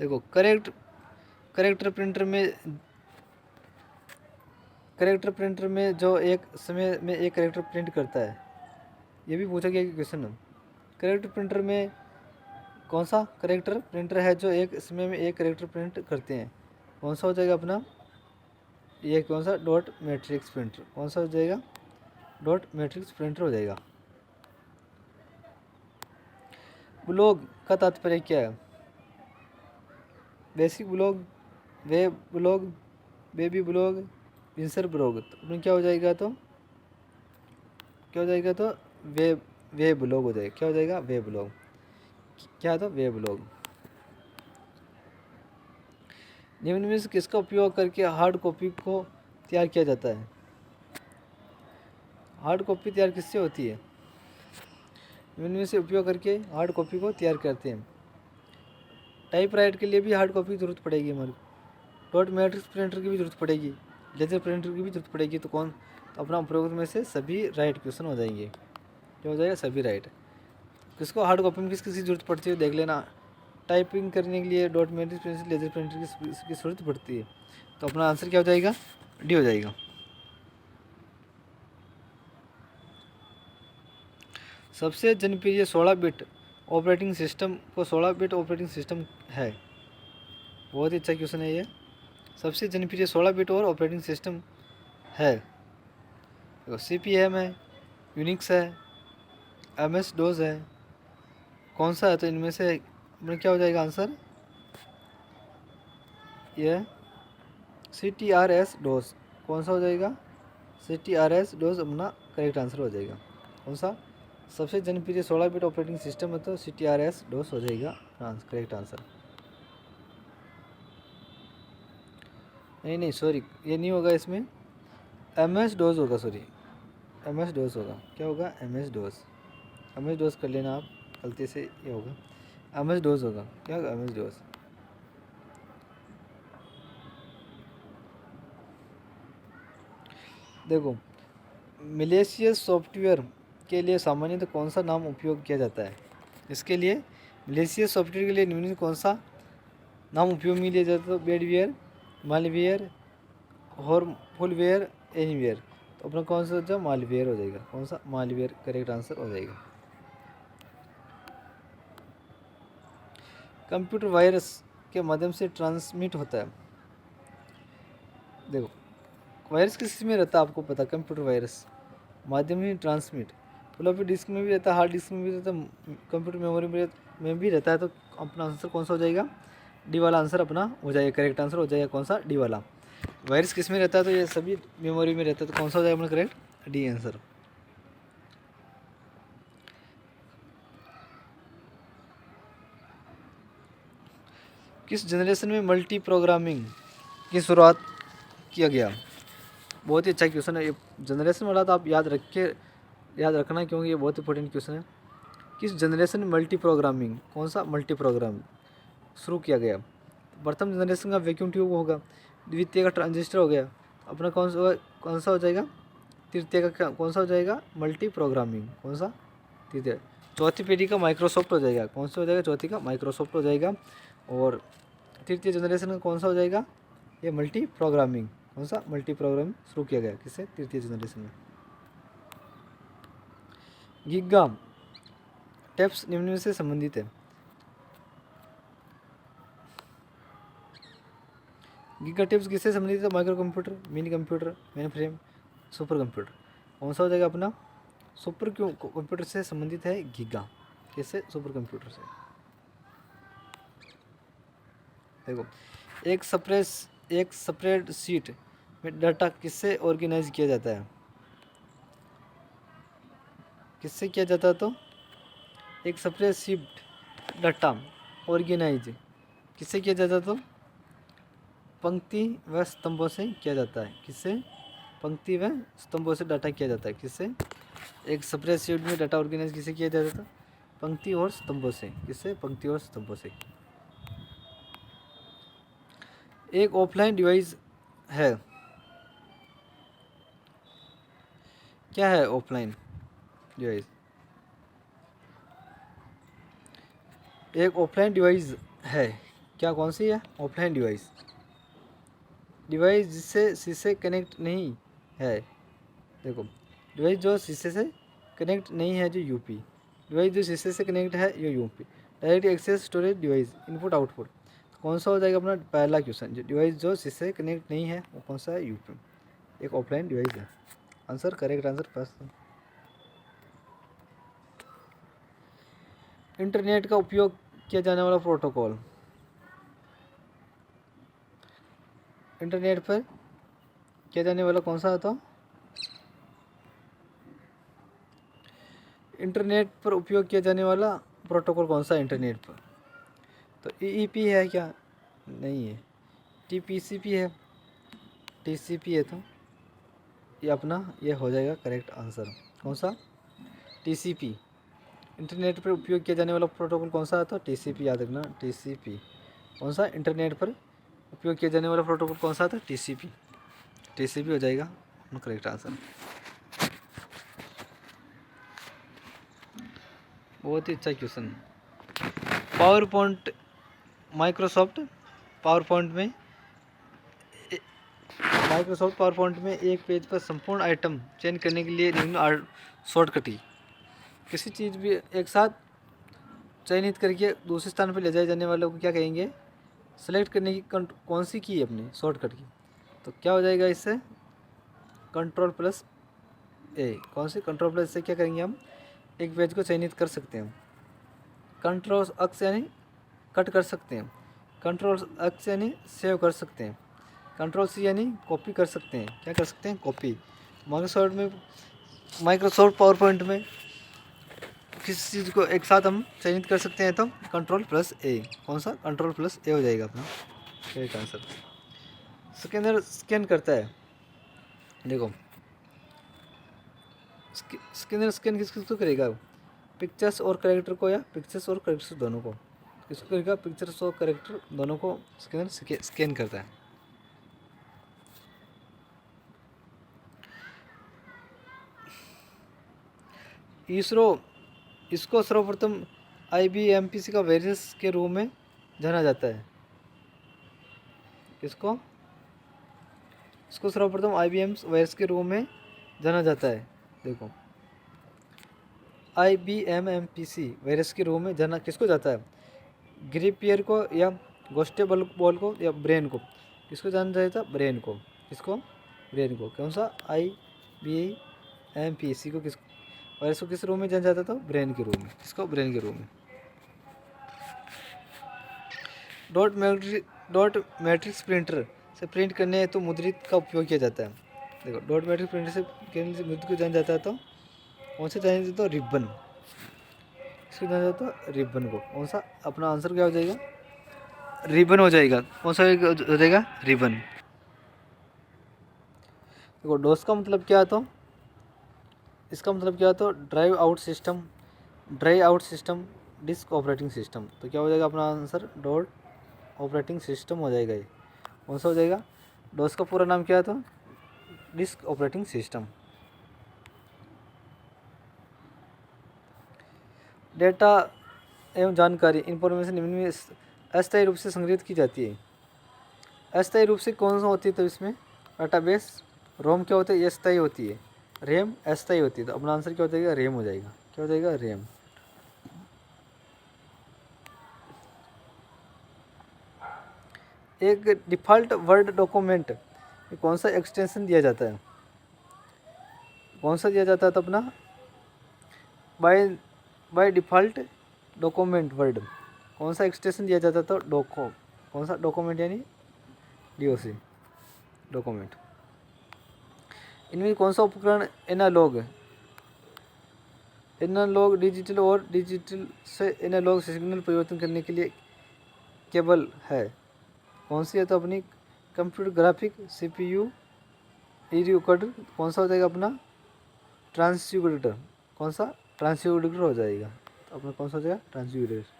देखो, करेक्टर प्रिंटर में जो एक समय में एक करेक्टर प्रिंट करता है, ये भी पूछा गया क्वेश्चन है। करेक्टर प्रिंटर में कौन सा करेक्टर प्रिंटर है जो एक समय में एक करेक्टर प्रिंट करते हैं? कौन सा हो जाएगा अपना? ये कौन सा? Dot matrix printer. कौन सा हो जाएगा? डॉट मैट्रिक्स प्रिंटर हो जाएगा। ब्लॉग का तात्पर्य क्या है? Basic blog, web blog, baby blog, Windsor blog. तो क्या हो जाएगा? तो वेब ब्लॉग हो जाएगा। क्या हो जाएगा? Web blog. क्या है? तो वेब ब्लॉग। निम्न में से किसका उपयोग करके हार्ड कॉपी को तैयार किया जाता है? हार्ड कॉपी तैयार किससे होती है? निम्न में से उपयोग करके हार्ड कॉपी को तैयार करते हैं। टाइपराइटर के लिए भी हार्ड कॉपी की जरूरत पड़ेगी हमारी। डॉट मैट्रिक्स प्रिंटर की भी जरूरत पड़ेगी। लेजर प्रिंटर की भी जरूरत पड़ेगी। तो अपना उपयोग में से सभी राइट क्वेश्चन हो जाएंगे। क्या हो जाएगा? सभी राइट। किसको हार्ड कॉपी में किस किसी जरूरत पड़ती है देख लेना। टाइपिंग करने के लिए dot matrix printer, laser printer की जरूरत पड़ती है। तो अपना आंसर क्या हो जाएगा? डी हो जाएगा। सबसे जनप्रिय 16 बिट ऑपरेटिंग सिस्टम को 16 बिट ऑपरेटिंग सिस्टम है। बहुत ही अच्छा क्वेश्चन है ये। सबसे जनप्रिय 16 बिट और ऑपरेटिंग सिस्टम है। देखो, CP/M है, यूनिक्स है, MS-DOS है। कौन सा है? तो इनमें से अपना क्या हो जाएगा आंसर? ये CTRS-DOS। कौन सा हो जाएगा? CTRS-DOS अपना करेक्ट आंसर हो जाएगा। कौन सा? सबसे जनप्रिय 16 बिट ऑपरेटिंग सिस्टम है, तो CTRS-DOS हो जाएगा करेक्ट आंसर। नहीं, सॉरी, ये नहीं होगा। इसमें MS-DOS होगा। सॉरी, MS-DOS होगा। क्या होगा? MS-DOS कर लेना आप, गलती से ये होगा। MS-DOS होगा। क्या होगा? MS-DOS। देखो, मिलेशियस सॉफ्टवेयर के लिए सामान्यतः कौन सा नाम उपयोग किया जाता है? इसके लिए मिलेशियस सॉफ्टवेयर के लिए निम्न में कौन सा नाम उपयोग में लिया जाता है? तो बेडवेयर, मालवेयर, हार्मफुलवेयर, एनीवेयर। तो अपना कौन सा जो मालवेयर हो जाएगा। कौन सा? मालवेयर करेक्ट आंसर हो जाएगा। कंप्यूटर वायरस के माध्यम से ट्रांसमिट होता है। देखो, वायरस किस में रहता है आपको पता? कंप्यूटर वायरस माध्यम ही ट्रांसमिट। फ्लॉपी डिस्क में भी रहता है, हार्ड डिस्क में भी रहता है, कंप्यूटर मेमोरी में भी रहता है। तो अपना आंसर कौन सा हो जाएगा? डी वाला आंसर अपना हो जाएगा। करेक्ट आंसर हो जाएगा कौन सा? डी वाला। वायरस किस में रहता है? तो ये सभी मेमोरी में रहता है। तो कौन सा हो जाएगा अपना करेक्ट? D answer. किस जनरेशन में मल्टी प्रोग्रामिंग की शुरुआत किया गया? बहुत ही अच्छा क्वेश्चन है ये। जनरेशन वाला तो आप याद रखना, क्योंकि ये बहुत इंपॉर्टेंट क्वेश्चन है। किस जनरेशन में मल्टी प्रोग्रामिंग, कौन सा मल्टी प्रोग्राम शुरू किया गया? प्रथम जनरेशन का वैक्यूम ट्यूब होगा, द्वितीय का ट्रांजिस्टर हो गया, अपना कौन सा हो जाएगा? तृतीय का कौन सा हो जाएगा? Multi programming. कौन सा? तृतीय। चौथी पीढ़ी का माइक्रोसॉफ्ट हो जाएगा। कौन सा हो जाएगा? चौथी का माइक्रोसॉफ्ट हो जाएगा। और तृतीय जनरेशन का कौन सा हो जाएगा? ये मल्टी प्रोग्रामिंग। कौन सा? मल्टी प्रोग्रामिंग शुरू किया गया किससे? तृतीय जनरेशन में। गीगा टेप्स निम्न में से संबंधित है। गीगा टेप्स किससे संबंधित है? Micro computer, mini computer, main frame, super computer. कौन सा हो जाएगा अपना? सुपर कंप्यूटर से संबंधित है गीगा। किससे? सुपर कंप्यूटर से। देखो, एक स्प्रेडशीट में डाटा किससे ऑर्गेनाइज किया जाता है? किससे किया जाता है? तो एक स्प्रेडशीट डाटा ऑर्गेनाइज किससे किया जाता है? तो पंक्ति व स्तंभों से किया जाता है। किससे? पंक्ति व स्तंभों से डाटा किया जाता है। किससे? एक स्प्रेडशीट में डाटा ऑर्गेनाइज किससे किया जाता था? पंक्ति और स्तंभों से। किससे? पंक्ति और स्तंभों से। एक ऑफलाइन डिवाइस है। क्या है ऑफलाइन डिवाइस? एक ऑफलाइन डिवाइस है। क्या? कौन सी है ऑफलाइन डिवाइस? डिवाइस जिससे शीशे कनेक्ट नहीं है। देखो, डिवाइस जो शीशे से कनेक्ट नहीं है, जो यूपी। डिवाइस जो शीशे से कनेक्ट है, ये UP. Direct access storage device, input output. कौन सा हो जाएगा अपना पहला क्वेश्चन? जो डिवाइस जो शीशे से कनेक्ट नहीं है, वो कौन सा है? यूपी। एक ऑफलाइन डिवाइस है। Answer, correct answer first. Internet का उपयोग किया जाने वाला प्रोटोकॉल। इंटरनेट पर किया जाने वाला कौन सा था? इंटरनेट पर उपयोग किया जाने वाला प्रोटोकॉल कौन सा है इंटरनेट पर? तो ईईपी है क्या? नहीं है। टीपीसीपी है, टीसीपी है। तो ये अपना ये हो जाएगा करेक्ट आंसर। कौन सा? टीसीपी। इंटरनेट पर उपयोग किया जाने वाला प्रोटोकॉल कौन सा था? टीसीपी। याद रखना, टीसीपी। कौन सा? इंटरनेट पर उपयोग किया जाने वाला प्रोटोकॉल कौन सा था? टीसीपी। टीसीपी हो जाएगा करेक्ट आंसर। बहुत ही अच्छा question. Power point, Microsoft power point में एक पेज पर संपूर्ण आइटम चयन करने के लिए निम्न शॉर्टकट की। किसी चीज़ भी एक साथ चयनित करके दूसरे स्थान पर ले जाए जाने वालों को क्या कहेंगे? सेलेक्ट करने की कौन सी की है अपनी शॉर्टकट की? तो क्या हो जाएगा इससे? कंट्रोल प्लस ए। कौन सी? कंट्रोल प्लस से क्या करेंगे हम? एक पेज को चयनित कर सकते हैं। कंट्रोल एक्स यानी कट कर सकते हैं। कंट्रोल एक्स यानी सेव कर सकते हैं। कंट्रोल सी यानी कॉपी कर सकते हैं। क्या कर सकते हैं? कॉपी। माइक्रोसॉफ्ट पावर पॉइंट में किसी चीज़ को एक साथ हम चयनित कर सकते हैं, तो कंट्रोल प्लस ए। कौन सा? कंट्रोल प्लस ए हो जाएगा अपना करेक्ट आंसर। स्कैनर स्कैन करता है। देखो, स्कैनर स्कैन किसको करेगा? पिक्चर्स और कैरेक्टर को, या पिक्चर्स और कैरेक्टर दोनों को? किसको करेगा? पिक्चर्स और कैरेक्टर दोनों को स्कैनर स्कैन करता है। इसको सर्वप्रथम IBM-PC का वायरस के रूप में जाना जाता है। किसको? इसको सर्वप्रथम IBM वायरस के रूप में जाना जाता है। देखो, IBM-PC वायरस के रूप में जाना किसको जाता है? ग्रिपियर को, या गोस्टेबल बॉल को, या ब्रेन को? किसको जाना जाता है? ब्रेन को। किसको? ब्रेन को। कौन सा? IBM-PC को वायरस को किस रूप में जाना जाता था? ब्रेन के रूप में। किसको? ब्रेन के रूप में। डॉट मैट्रिक्स प्रिंटर से प्रिंट करने हेतु मुद्रित का उपयोग किया जाता है। देखो डॉट मैट्रिक्स प्रिंटर से करने से मुद्रित को जाना जाता है तो कौन से जाना जाता है? तो रिबन, इसको जाना जाता है रिबन को। कौन सा? अपना आंसर क्या हो जाएगा? रिबन हो जाएगा। कौन सा हो जाएगा? रिबन। देखो डोस का मतलब क्या है? तो इसका मतलब क्या है? तो drive out system, drive out system disk operating system. तो क्या हो जाएगा अपना आंसर? डॉट ऑपरेटिंग सिस्टम हो जाएगा ये। कौन सा हो जाएगा? डोस का पूरा नाम क्या है? तो डिस्क ऑपरेटिंग सिस्टम। डेटा एवं जानकारी इंफॉर्मेशन निम्न में अस्थायी रूप से संग्रहित की जाती है। अस्थायी रूप से कौन सा होती है? तो इसमें डाटाबेस, रोम क्या होता है? ये अस्थायी होती है। रैम अस्थायी होती है। तो अपना आंसर क्या हो जाएगा? रैम हो जाएगा। क्या हो जाएगा? रैम। एक डिफ़ॉल्ट वर्ड डॉक्यूमेंट कौन सा एक्सटेंशन दिया जाता है? कौन सा दिया जाता है? तो अपना बाय डिफ़ॉल्ट डॉक्यूमेंट वर्ड कौन सा एक्सटेंशन दिया जाता है? तो डोको। कौन सा? डॉक्यूमेंट यानी DOC डॉक्यूमेंट। इनमें कौन सा उपकरण एनालॉग डिजिटल और डिजिटल से एनालॉग सिग्नल परिवर्तन करने के लिए केबल है? कौन सी है? तो अपनी कंप्यूटर ग्राफिक, CPU, रिकॉर्डर। कौन सा हो जाएगा अपना? ट्रांसड्यूसर। कौन सा? ट्रांसड्यूसर हो जाएगा। तो अपना कौन सा हो जाएगा? ट्रांसड्यूसर।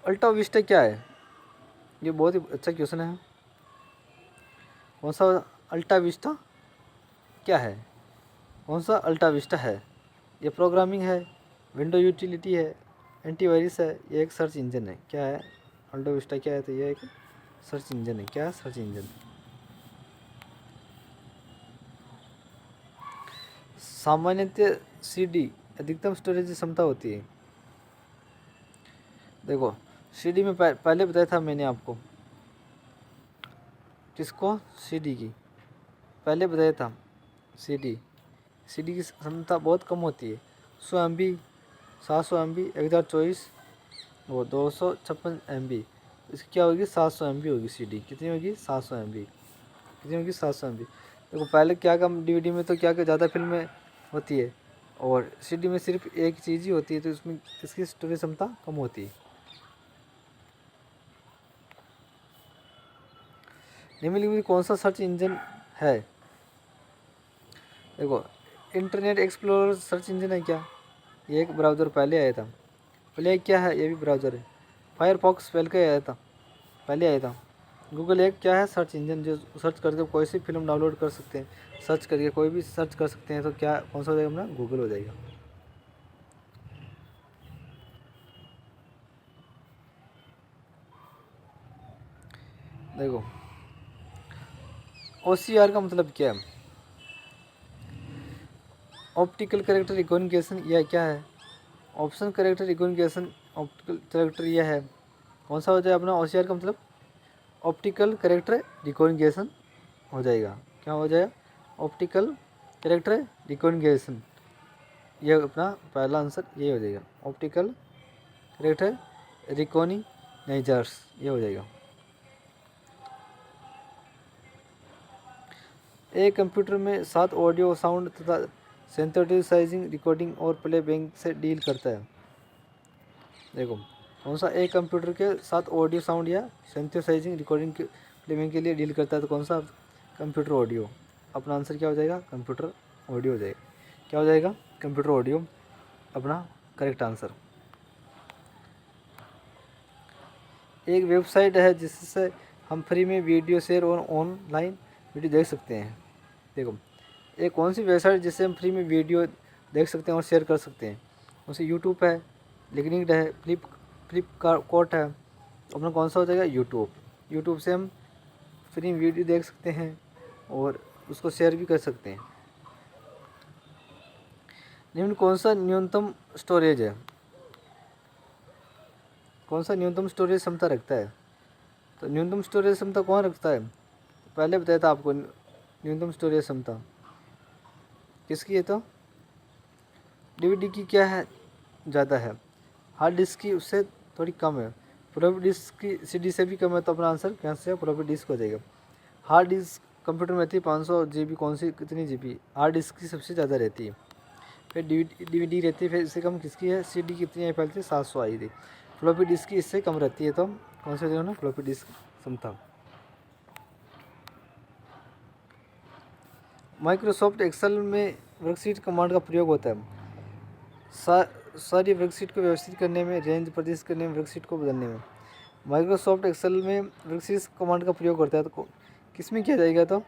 अल्टा विस्टा क्या है? ये बहुत ही अच्छा क्वेश्चन है। कौन सा अल्टा विस्टा क्या है? कौन सा अल्टा विस्टा है? ये प्रोग्रामिंग है, विंडो यूटिलिटी है, एंटीवायरस है, ये एक सर्च इंजन है। क्या है अल्टा विस्टा? क्या है? तो ये एक सर्च इंजन है। क्या है? Search engine. सामान्यतः CD अधिकतम स्टोरेज क्षमता होती है। देखो CD में पहले बताया था मैंने आपको, किसको? CD की पहले बताया था। CD की क्षमता बहुत कम होती है। 100 MB, 700 MB, 1024 वो 256 MB। इसकी क्या होगी? 700 MB होगी। CD कितनी होगी? 700 MB। कितनी होगी? 700 MB। देखो पहले क्या कम DVD में तो क्या ज़्यादा फिल्में होती है और CD में सिर्फ एक चीज़ ही होती है, तो इसमें इसकी स्टोरेज क्षमता कम होती है। निम्नलिखित में कौन सा सर्च इंजन है? देखो इंटरनेट एक्सप्लोरर सर्च इंजन है क्या? ये एक ब्राउज़र पहले आया था। प्ले क्या है? ये भी ब्राउज़र है। फायरफॉक्स पहले आया था, पहले आया था। गूगल एक क्या है? सर्च इंजन, जो सर्च करके कोई सी फिल्म डाउनलोड कर सकते हैं, सर्च करके कोई भी सर्च कर सकते हैं। तो क्या कौन सा हो जाएगा अपना? गूगल हो जाएगा। देखो OCR का मतलब क्या है? ऑप्टिकल कैरेक्टर रिकॉग्निशन, यह क्या है? Option character recognition, optical character यह है। कौन सा हो जाएगा अपना? OCR का मतलब ऑप्टिकल कैरेक्टर रिकॉग्निशन हो जाएगा। क्या हो जाएगा? Optical character recognition. ये अपना पहला आंसर ये हो जाएगा। ऑप्टिकल कैरेक्टर रिकॉग्निजर्स ये हो जाएगा। एक कंप्यूटर में 7 ऑडियो, साउंड तथा सिंथेसाइजिंग, रिकॉर्डिंग और प्लेबैक से डील करता है। देखो कौन सा? एक कंप्यूटर के 7 ऑडियो, साउंड या सिंथेसाइजिंग, रिकॉर्डिंग के प्लेबैक के लिए डील करता है। तो कौन सा? Computer audio. अपना आंसर क्या हो जाएगा? कंप्यूटर ऑडियो हो जाएगा। क्या हो जाएगा? कंप्यूटर ऑडियो अपना करेक्ट आंसर। एक वेबसाइट है जिससे हम फ्री में वीडियो शेयर और ऑनलाइन वीडियो देख सकते हैं। देखो एक कौन सी वेबसाइट जिससे हम फ्री में वीडियो देख सकते हैं और शेयर कर सकते हैं? उसे यूट्यूब है, लिंक्डइन है, फ्लिपकार्ट है। अपना कौन सा हो जाएगा? यूट्यूब। यूट्यूब से हम फ्री में वीडियो देख सकते हैं और उसको शेयर भी कर सकते हैं। निम्न कौन सा न्यूनतम स्टोरेज है? कौन सा न्यूनतम स्टोरेज क्षमता रखता है? तो न्यूनतम स्टोरेज क्षमता कौन रखता है? पहले बताया था आपको न्यूनतम स्टोरेज क्षमता किसकी है? तो DVD की क्या है? ज़्यादा है। हार्ड डिस्क की उससे थोड़ी कम है। फ्लॉपी डिस्क की CD से भी कम है तो अपना आंसर कैंसिल है, फ्लॉपी डिस्क हो जाएगा। हार्ड डिस्क कंप्यूटर में रहती है 500 GB, कौन सी कितनी GB? हार्ड डिस्क की सबसे ज़्यादा रहती है। फिर DVD रहती है, फिर इससे कम किसकी है? CD कितनी आई थी? 700 आई थी। फ्लॉपी डिस्क की इससे कम रहती है, तो कौन सा जो है ना फ्लॉपी डिस्क समता। माइक्रोसॉफ्ट एक्सेल में वर्कशीट कमांड का प्रयोग होता है सारी वर्कशीट को व्यवस्थित करने में, रेंज प्रदर्शित करने में, वर्कशीट को बदलने में। माइक्रोसॉफ्ट एक्सेल में वर्कशीट कमांड का प्रयोग करता है, तो किस में किया जाएगा? तो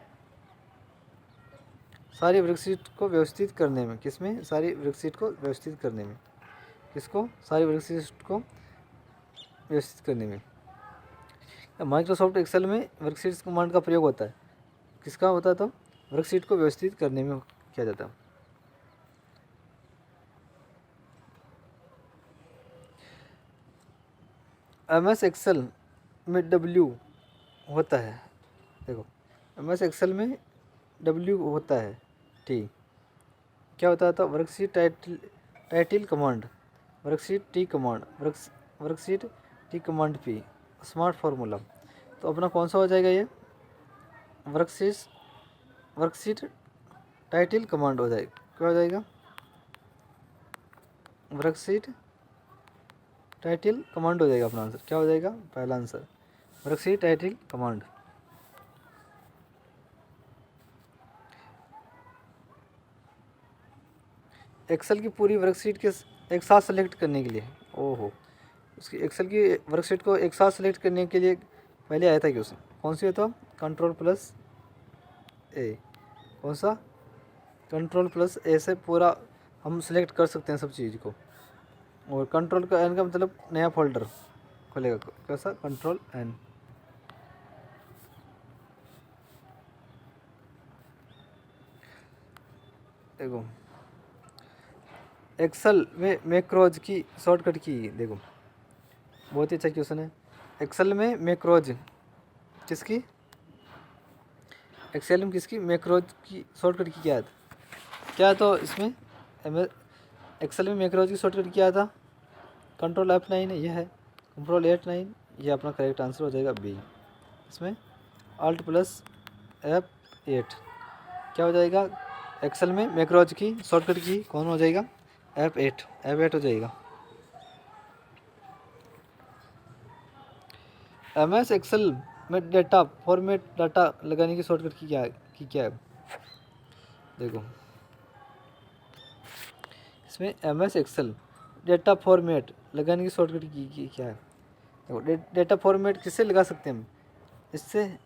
सारी वर्कशीट को व्यवस्थित करने में। किस में? सारी वर्कशीट को व्यवस्थित करने में। किसको? सारी वर्कशीट को व्यवस्थित करने में। माइक्रोसॉफ्ट एक्सेल में वर्कशीट कमांड का प्रयोग होता है, किसका होता है? तो वर्कशीट को व्यवस्थित करने में किया जाता है। MS एक्सेल में W होता है, देखो MS एक्सेल में W होता है, ठीक। क्या होता है? तो worksheet title command, worksheet T command, worksheet T command P, smart formula. तो अपना कौन सा हो जाएगा? ये वर्कशीट टाइटल कमांड हो जाएगा। क्या हो जाएगा? वर्कशीट टाइटल कमांड हो जाएगा अपना आंसर। क्या हो जाएगा? पहला answer worksheet title command. Excel की पूरी वर्कशीट के एक साथ सेलेक्ट करने के लिए, ओहो, उसकी एक्सेल की वर्कशीट को एक साथ सेलेक्ट करने के लिए पहले आया था कि उसमें कौन सी होता? Ctrl+A। कौन सा? Ctrl+A से पूरा हम सेलेक्ट कर सकते हैं सब चीज़ को। और Ctrl का मतलब नया फोल्डर खुलेगा, कैसा? Ctrl+N। देखो एक्सेल में मैक्रोज की शॉर्टकट की, देखो बहुत ही अच्छा क्वेश्चन है। एक्सेल में मैक्रोज किसकी? एक्सेल में किसकी? मैक्रोज की शॉर्टकट की क्या है? क्या है तो इसमें एक्सेल में मैक्रोज की शॉर्टकट क्या था? Ctrl+F9 यह है, Ctrl+F9, ये अपना करेक्ट आंसर हो जाएगा बी। इसमें Alt+F8 क्या हो जाएगा? एक्सेल में मैक्रोज की शॉर्टकट की कौन हो जाएगा? F8 हो जाएगा। MS एक्सेल में डेटा फॉर्मेट डाटा लगाने की शॉर्टकट की क्या है? देखो इसमें MS एक्सेल डेटा फॉर्मेट लगाने की शॉर्टकट की क्या है? देखो डेटा फॉर्मेट किससे लगा सकते हैं हम? इससे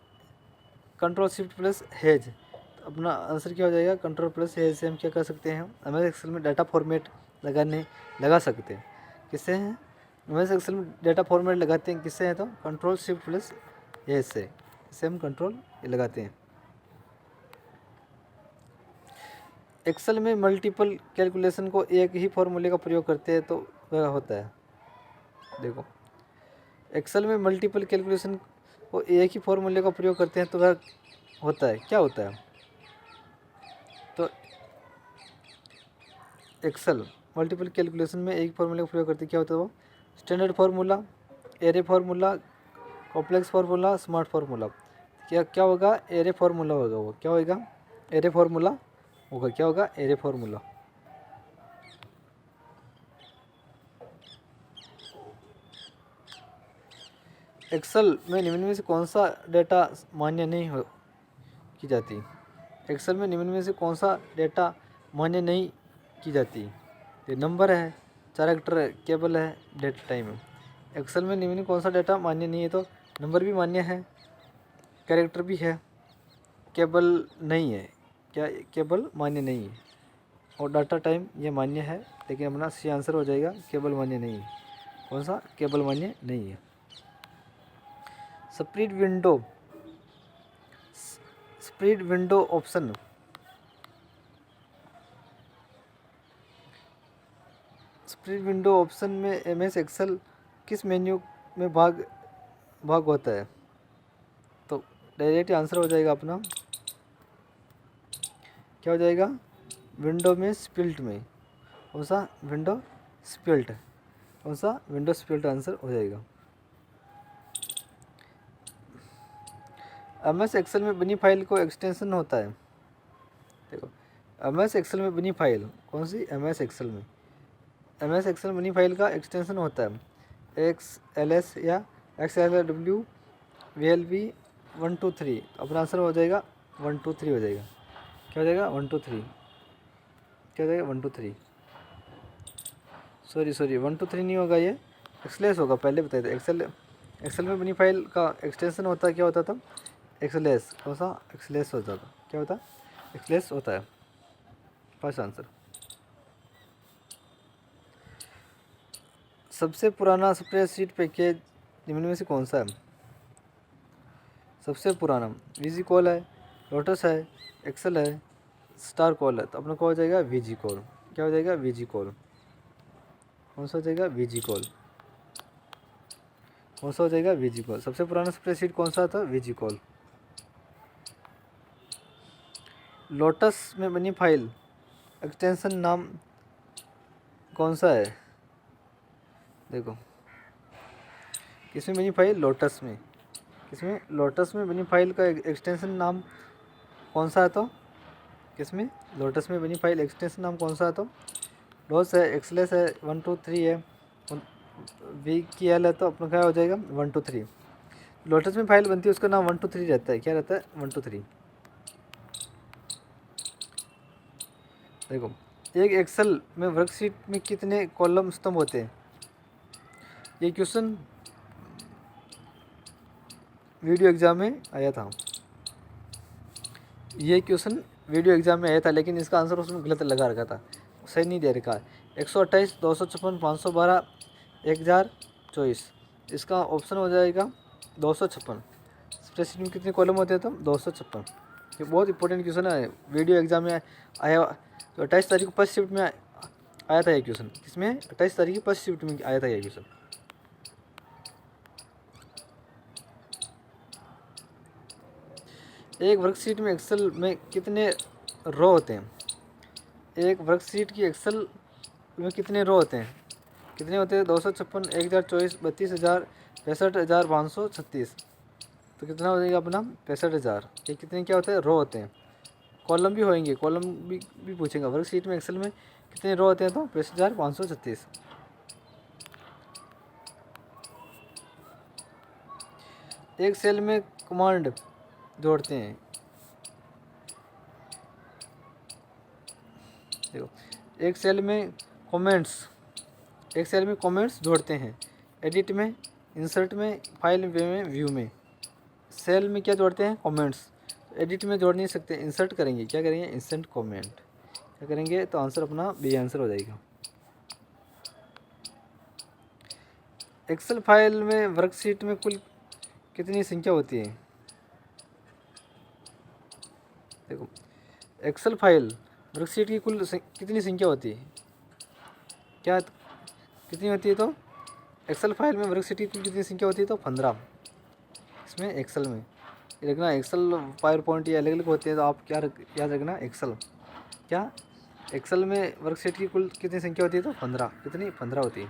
Ctrl+Shift+H। तो अपना आंसर क्या हो जाएगा? Ctrl+H से हम क्या कर सकते हैं? MS एक्सेल में डाटा फॉर्मेट लगा सकते हैं। किससे हैं? MS एक्सेल में डाटा फॉर्मेट लगाते हैं किससे है? तो Ctrl+Shift+H से, इसे हम कंट्रोल लगाते हैं। एक्सेल में मल्टीपल कैलकुलेशन को एक ही फॉर्मूले का प्रयोग करते हैं तो वह होता है, देखो एक्सेल में मल्टीपल कैलकुलेशन को एक ही फॉर्मूले का प्रयोग करते हैं तो वह होता है, क्या होता है? तो एक्सेल मल्टीपल कैलकुलेशन में एक फॉर्मूले का प्रयोग करते हैं, क्या होता है वो? Standard formula, array formula, complex formula, smart formula. क्या होगा? एरे फार्मूला होगा वो। क्या होगा? एरे फार्मूला होगा। क्या होगा? Array formula. एक्सेल में निम्न में से कौन सा डेटा मान्य नहीं हो की जाती? एक्सेल में निम्न में से कौन सा डेटा मान्य नहीं की जाती? ये नंबर है, कैरेक्टर है, केबल है, डेट टाइम है। एक्सेल में निम्न कौन सा डेटा मान्य नहीं है? तो नंबर भी मान्य है, कैरेक्टर भी है, केबल नहीं है। क्या? केबल मान्य नहीं है। और डाटा टाइम ये मान्य है, लेकिन अपना सी आंसर हो जाएगा केबल मान्य नहीं है। कौन सा? केबल मान्य नहीं है। Split window option, split window option में MS एक्सेल किस मेन्यू में भाग होता है? तो डायरेक्ट आंसर हो जाएगा अपना, क्या हो जाएगा? विंडो में स्प्लिट में। कौन सा? Window split. कौन सा? विंडो स्प्लिट आंसर हो जाएगा। MS एक्सेल में बनी फाइल को एक्सटेंशन होता है। देखो MS एक्सेल में बनी फाइल कौन सी, MS एक्सेल में, MS एक्सेल में बनी फाइल का एक्सटेंशन होता है XLS या XLW VLB 123। अपना आंसर हो जाएगा 123 हो जाएगा। क्या हो जाएगा 123, क्या हो जाएगा 123, सॉरी 123 नहीं होगा, ये एक्सलेस होगा, पहले बताए थे। एक्सेल में बनी फाइल का एक्सटेंशन होता है, क्या होता था, एक्सलेस। कौन सा, एक्सलेस होता था, क्या होता है, एक्सलेस होता है। First answer. सबसे पुराना स्प्रेडशीट पैकेज निम्न में से कौन सा है? सबसे पुराना विजिकॉल है, लोटस है, एक्सेल है, स्टार कॉल है। तो अपना क्या हो जाएगा, विजिकॉल। क्या हो जाएगा, विजिकॉल। कौन सा हो जाएगा, विजिकॉल। कौन सा हो जाएगा, विजिकॉल। सबसे पुराना स्प्रेडशीट कौन सा था, विजिकॉल। लोटस में बनी फाइल एक्सटेंशन नाम कौन सा है? देखो किसमें बनी फाइल, लोटस में। किसमें, लोटस में बनी फाइल का एक्सटेंशन नाम कौन सा है? तो किसमें, लोटस में बनी फाइल एक्सटेंशन नाम कौन सा है? तो डॉस है, एक्सलेस है, 123 है, वी की एल है। तो अपना क्या हो जाएगा 123। लोटस में फाइल बनती है उसका नाम 123 रहता है। क्या रहता है, 123। देखो एक एक्सेल में वर्कशीट में कितने कॉलम स्तंभ होते हैं? ये क्वेश्चन वीडियो एग्जाम में आया था। ये क्वेश्चन वीडियो एग्जाम में आया था, लेकिन इसका आंसर उसमें गलत लगा रखा था, सही नहीं दे रखा है। 128, 256, 512, 1024। इसका ऑप्शन हो जाएगा 256। स्प्रेडशीट में कितने कॉलम होते हैं? तो 256। ये बहुत इंपॉर्टेंट क्वेश्चन है, वीडियो एग्जाम में आया। तो 28 तारीख को फर्स्ट शिफ्ट में आया था ये क्वेश्चन। किसमें, 28 तारीख की फर्स्ट शिफ्ट में आया था ये क्वेश्चन। एक वर्कशीट में एक्सेल में कितने रो होते हैं? एक वर्कशीट की एक्सेल में कितने रो होते हैं? कितने होते हैं, 256, 1024, 32,000, 65,536। तो कितना हो जाएगा अपना 65,000। ये कितने क्या होते हैं, रो होते हैं। कॉलम भी होंगे, कॉलम भी पूछेगा। वर्कशीट में एक्सेल में कितने रो होते हैं? तो 65,536। एक सेल में कमांड जोड़ते हैं। देखो एक सेल में कमेंट्स, एक सेल में कमेंट्स जोड़ते हैं। एडिट में, इंसर्ट में, फाइल में, व्यू में। सेल में क्या जोड़ते हैं, कमेंट्स। एडिट में जोड़ नहीं सकते, इंसर्ट करेंगे। क्या करेंगे, इंसर्ट कमेंट। क्या करेंगे, तो आंसर अपना बी आंसर हो जाएगा। एक्सेल फाइल में वर्कशीट में कुल कितनी संख्या होती है? देखो एक्सेल फाइल वर्कशीट की कुल कितनी संख्या होती है? क्या कितनी होती है? तो एक्सेल फाइल में वर्कशीट की कुल कितनी संख्या होती है? तो 15। इसमें एक्सेल में ये रखना, एक्सेल पावर पॉइंट ये अलग अलग होते हैं, तो आप क्या याद रखना, एक्सेल। क्या, एक्सेल में वर्कशीट की कुल कितनी संख्या होती है? तो 15। कितनी, 15 होती है।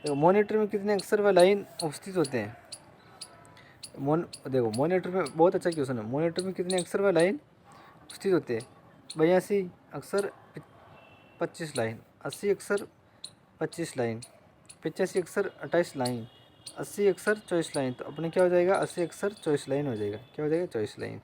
देखो मॉनिटर में कितने अक्षर व लाइन उपस्थित होते हैं? देखो मॉनिटर में बहुत अच्छा क्वेश्चन है। मॉनिटर में कितने अक्षर व लाइन उपस्थित होते हैं? 82 अक्षर, 25 लाइन। 80 अक्षर, 25 लाइन। 85 अक्षर, 28 लाइन। 80 अक्षर, 24 लाइन। तो अपने क्या हो जाएगा, 80 अक्षर 24 लाइन हो जाएगा। क्या हो जाएगा, 24 लाइन।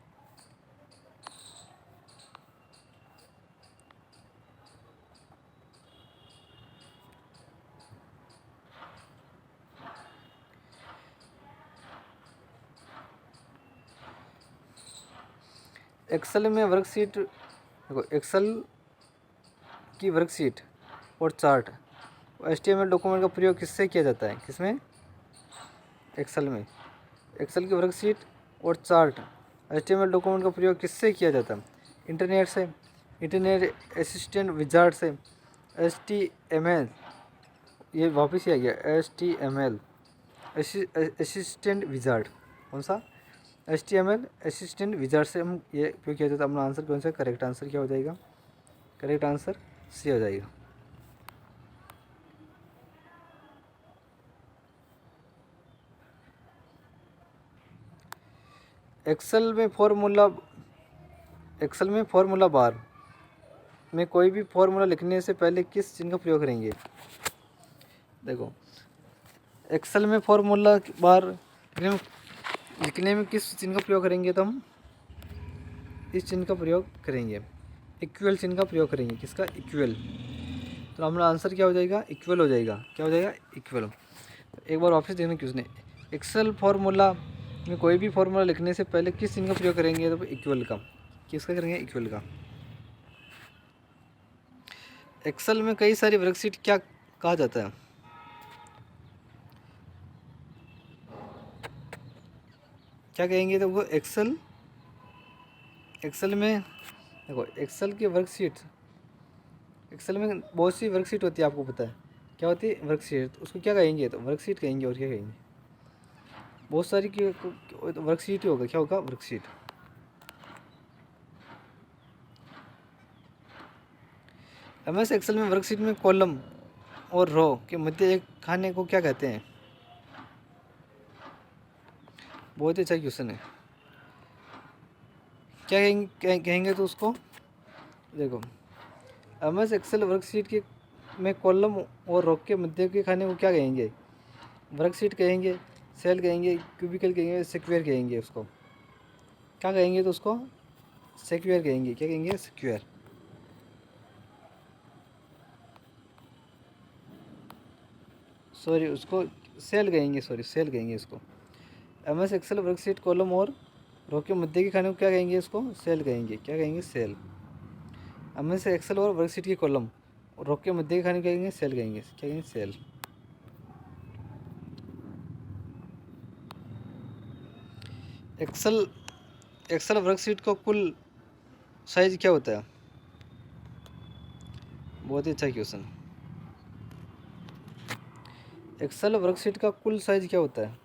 एक्सेल में वर्कशीट, देखो एक्सेल की वर्कशीट और चार्ट HTML डॉक्यूमेंट का प्रयोग किससे किया जाता है? किसमें, एक्सेल में। एक्सेल की वर्कशीट और चार्ट HTML डॉक्यूमेंट का प्रयोग किससे किया जाता है? इंटरनेट से, इंटरनेट असिस्टेंट विजार्ड से, HTML, ये वापस ही आ गया, HTML असिस्टेंट विजार्ड। कौन सा, HTML असिस्टेंट विजार्ड से हम ये उपयोग किया जाता है। अपना आंसर कौन सा, करेक्ट आंसर क्या हो जाएगा, करेक्ट आंसर सी हो जाएगा। एक्सेल में फॉर्मूला बार में कोई भी फॉर्मूला लिखने से पहले किस चिन्ह का प्रयोग करेंगे। देखो, एक्सेल में फॉर्मूला बार लिखने में किस चिन्ह का प्रयोग करेंगे, तो हम इस चिन्ह का प्रयोग करेंगे, इक्वल चिन्ह का प्रयोग करेंगे। किसका? इक्वल। तो हमारा आंसर क्या हो जाएगा? इक्वल हो जाएगा। क्या हो जाएगा? इक्वल। एक बार वापस देखना क्वेश्चन है, एक्सेल फॉर्मूला में कोई भी फॉर्मूला लिखने से पहले किस चिन्ह का प्रयोग करेंगे, तो इक्वल का। किसका करेंगे? इक्वल का। एक्सेल में कई सारी वर्कशीट क्या कहा जाता है? क्या कहेंगे? तो वो एक्सेल में देखो, एक्सेल की वर्कशीट, एक्सेल में बहुत सी वर्कशीट होती है, आपको पता है क्या होती है? वर्कशीट। उसको क्या कहेंगे? तो वर्कशीट कहेंगे। और क्या कहेंगे? बहुत सारी की वर्कशीट ही होगा। क्या होगा? वर्कशीट। एमएस एक्सेल में वर्कशीट में कॉलम और रो के मध्य एक खाने को क्या कहते हैं? बहुत ही अच्छा क्वेश्चन है। क्या कहेंगे तो उसको देखो, एमएस एक्सेल वर्कशीट के में कॉलम और रो के मध्य के खाने को क्या कहेंगे? वर्कशीट कहेंगे, सेल कहेंगे, क्यूबिकल कहेंगे, स्क्वायर कहेंगे। उसको क्या कहेंगे? तो उसको स्क्वायर कहेंगे। क्या कहेंगे? स्क्वायर। सॉरी, उसको सेल कहेंगे। सॉरी, सेल कहेंगे उसको। एमएस एक्सेल वर्कशीट कॉलम और रो के मध्य के खाने को क्या कहेंगे? उसको सेल कहेंगे। क्या कहेंगे? सेल। एमएस एक्सेल और वर्कशीट की कॉलम और रो के मध्य के खाने को क्या कहेंगे? सेल कहेंगे। क्या कहेंगे? सेल। एक्सेल वर्कशीट का कुल साइज क्या होता है? बहुत ही अच्छा क्वेश्चन। एक्सेल वर्कशीट का कुल साइज क्या होता है?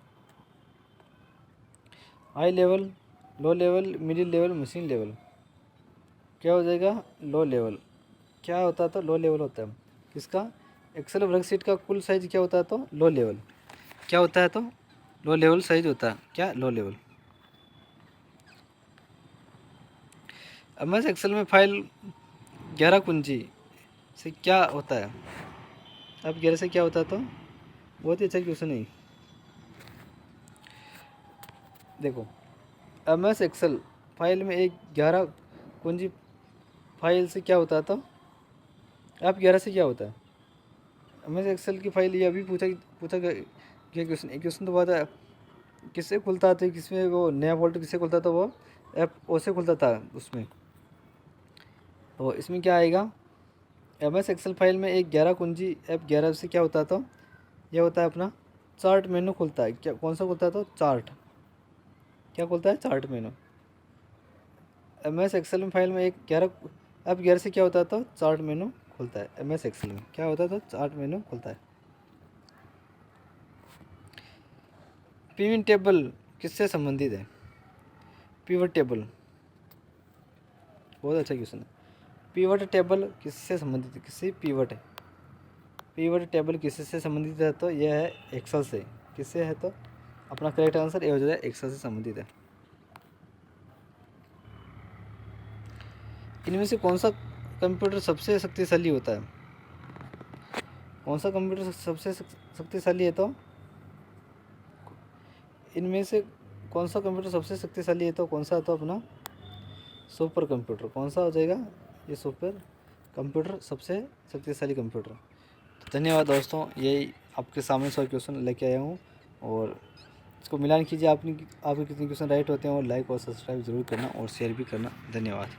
High level, low level, middle level, machine level. क्या हो जाएगा? Low level. क्या होता है? तो लो लेवल होता है। किसका? एक्सेल वर्कशीट का कुल साइज क्या होता है? तो लो लेवल। क्या होता है? तो लो लेवल साइज होता है। क्या? Low level. एमएस एक्सेल में फाइल 11 कुंजी से क्या होता है? अब 11 से क्या होता है? तो बहुत ही अच्छा क्वेश्चन है। देखो, एमएस एक्सेल फाइल में एक 11 कुंजी फाइल से क्या होता है? तो अब 11 से क्या होता है? एमएस एक्सेल की फाइल, ये अभी पूछा गया क्वेश्चन। एक क्वेश्चन तो बात है, किससे खुलता था? किसमें वो नया फोल्डर किससे खुलता था? वो F O से खुलता था उसमें। तो इसमें क्या आएगा? एमएस एक्सेल फाइल में एक 11 कुंजी F11 से क्या होता था? यह होता है अपना चार्ट मेनू खुलता है। क्या? कौन सा खुलता है? तो चार्ट। क्या खुलता है? चार्ट मेनू। एमएस एक्सेल में फाइल में एक 11 से क्या होता है? तो चार्ट मेनू खुलता है। एमएस एक्सेल में क्या होता है? तो चार्ट मेनू खुलता है। पिवट टेबल किससे संबंधित है? पिवट टेबल, बहुत अच्छा क्वेश्चन है। पिवट टेबल किससे संबंधित है? किससे? पिवट है। पिवट टेबल किससे संबंधित है? तो यह है एक्सेल से। किससे है? तो अपना करेक्ट आंसर ये हो जाएगा, एक्सेल से संबंधित है। इनमें से कौन सा कंप्यूटर सबसे शक्तिशाली होता है? कौन सा कंप्यूटर सबसे शक्तिशाली है? तो इनमें से कौन सा कंप्यूटर सबसे शक्तिशाली है? तो कौन सा है? तो अपना सुपर कंप्यूटर। कौन सा हो जाएगा? ये सुपर कंप्यूटर सबसे शक्तिशाली कंप्यूटर। तो धन्यवाद दोस्तों, यही आपके सामने 100 क्वेश्चन लेके आया हूँ, और इसको मिलान कीजिए आपके कितने क्वेश्चन राइट होते हैं, और लाइक और सब्सक्राइब जरूर करना और शेयर भी करना। धन्यवाद।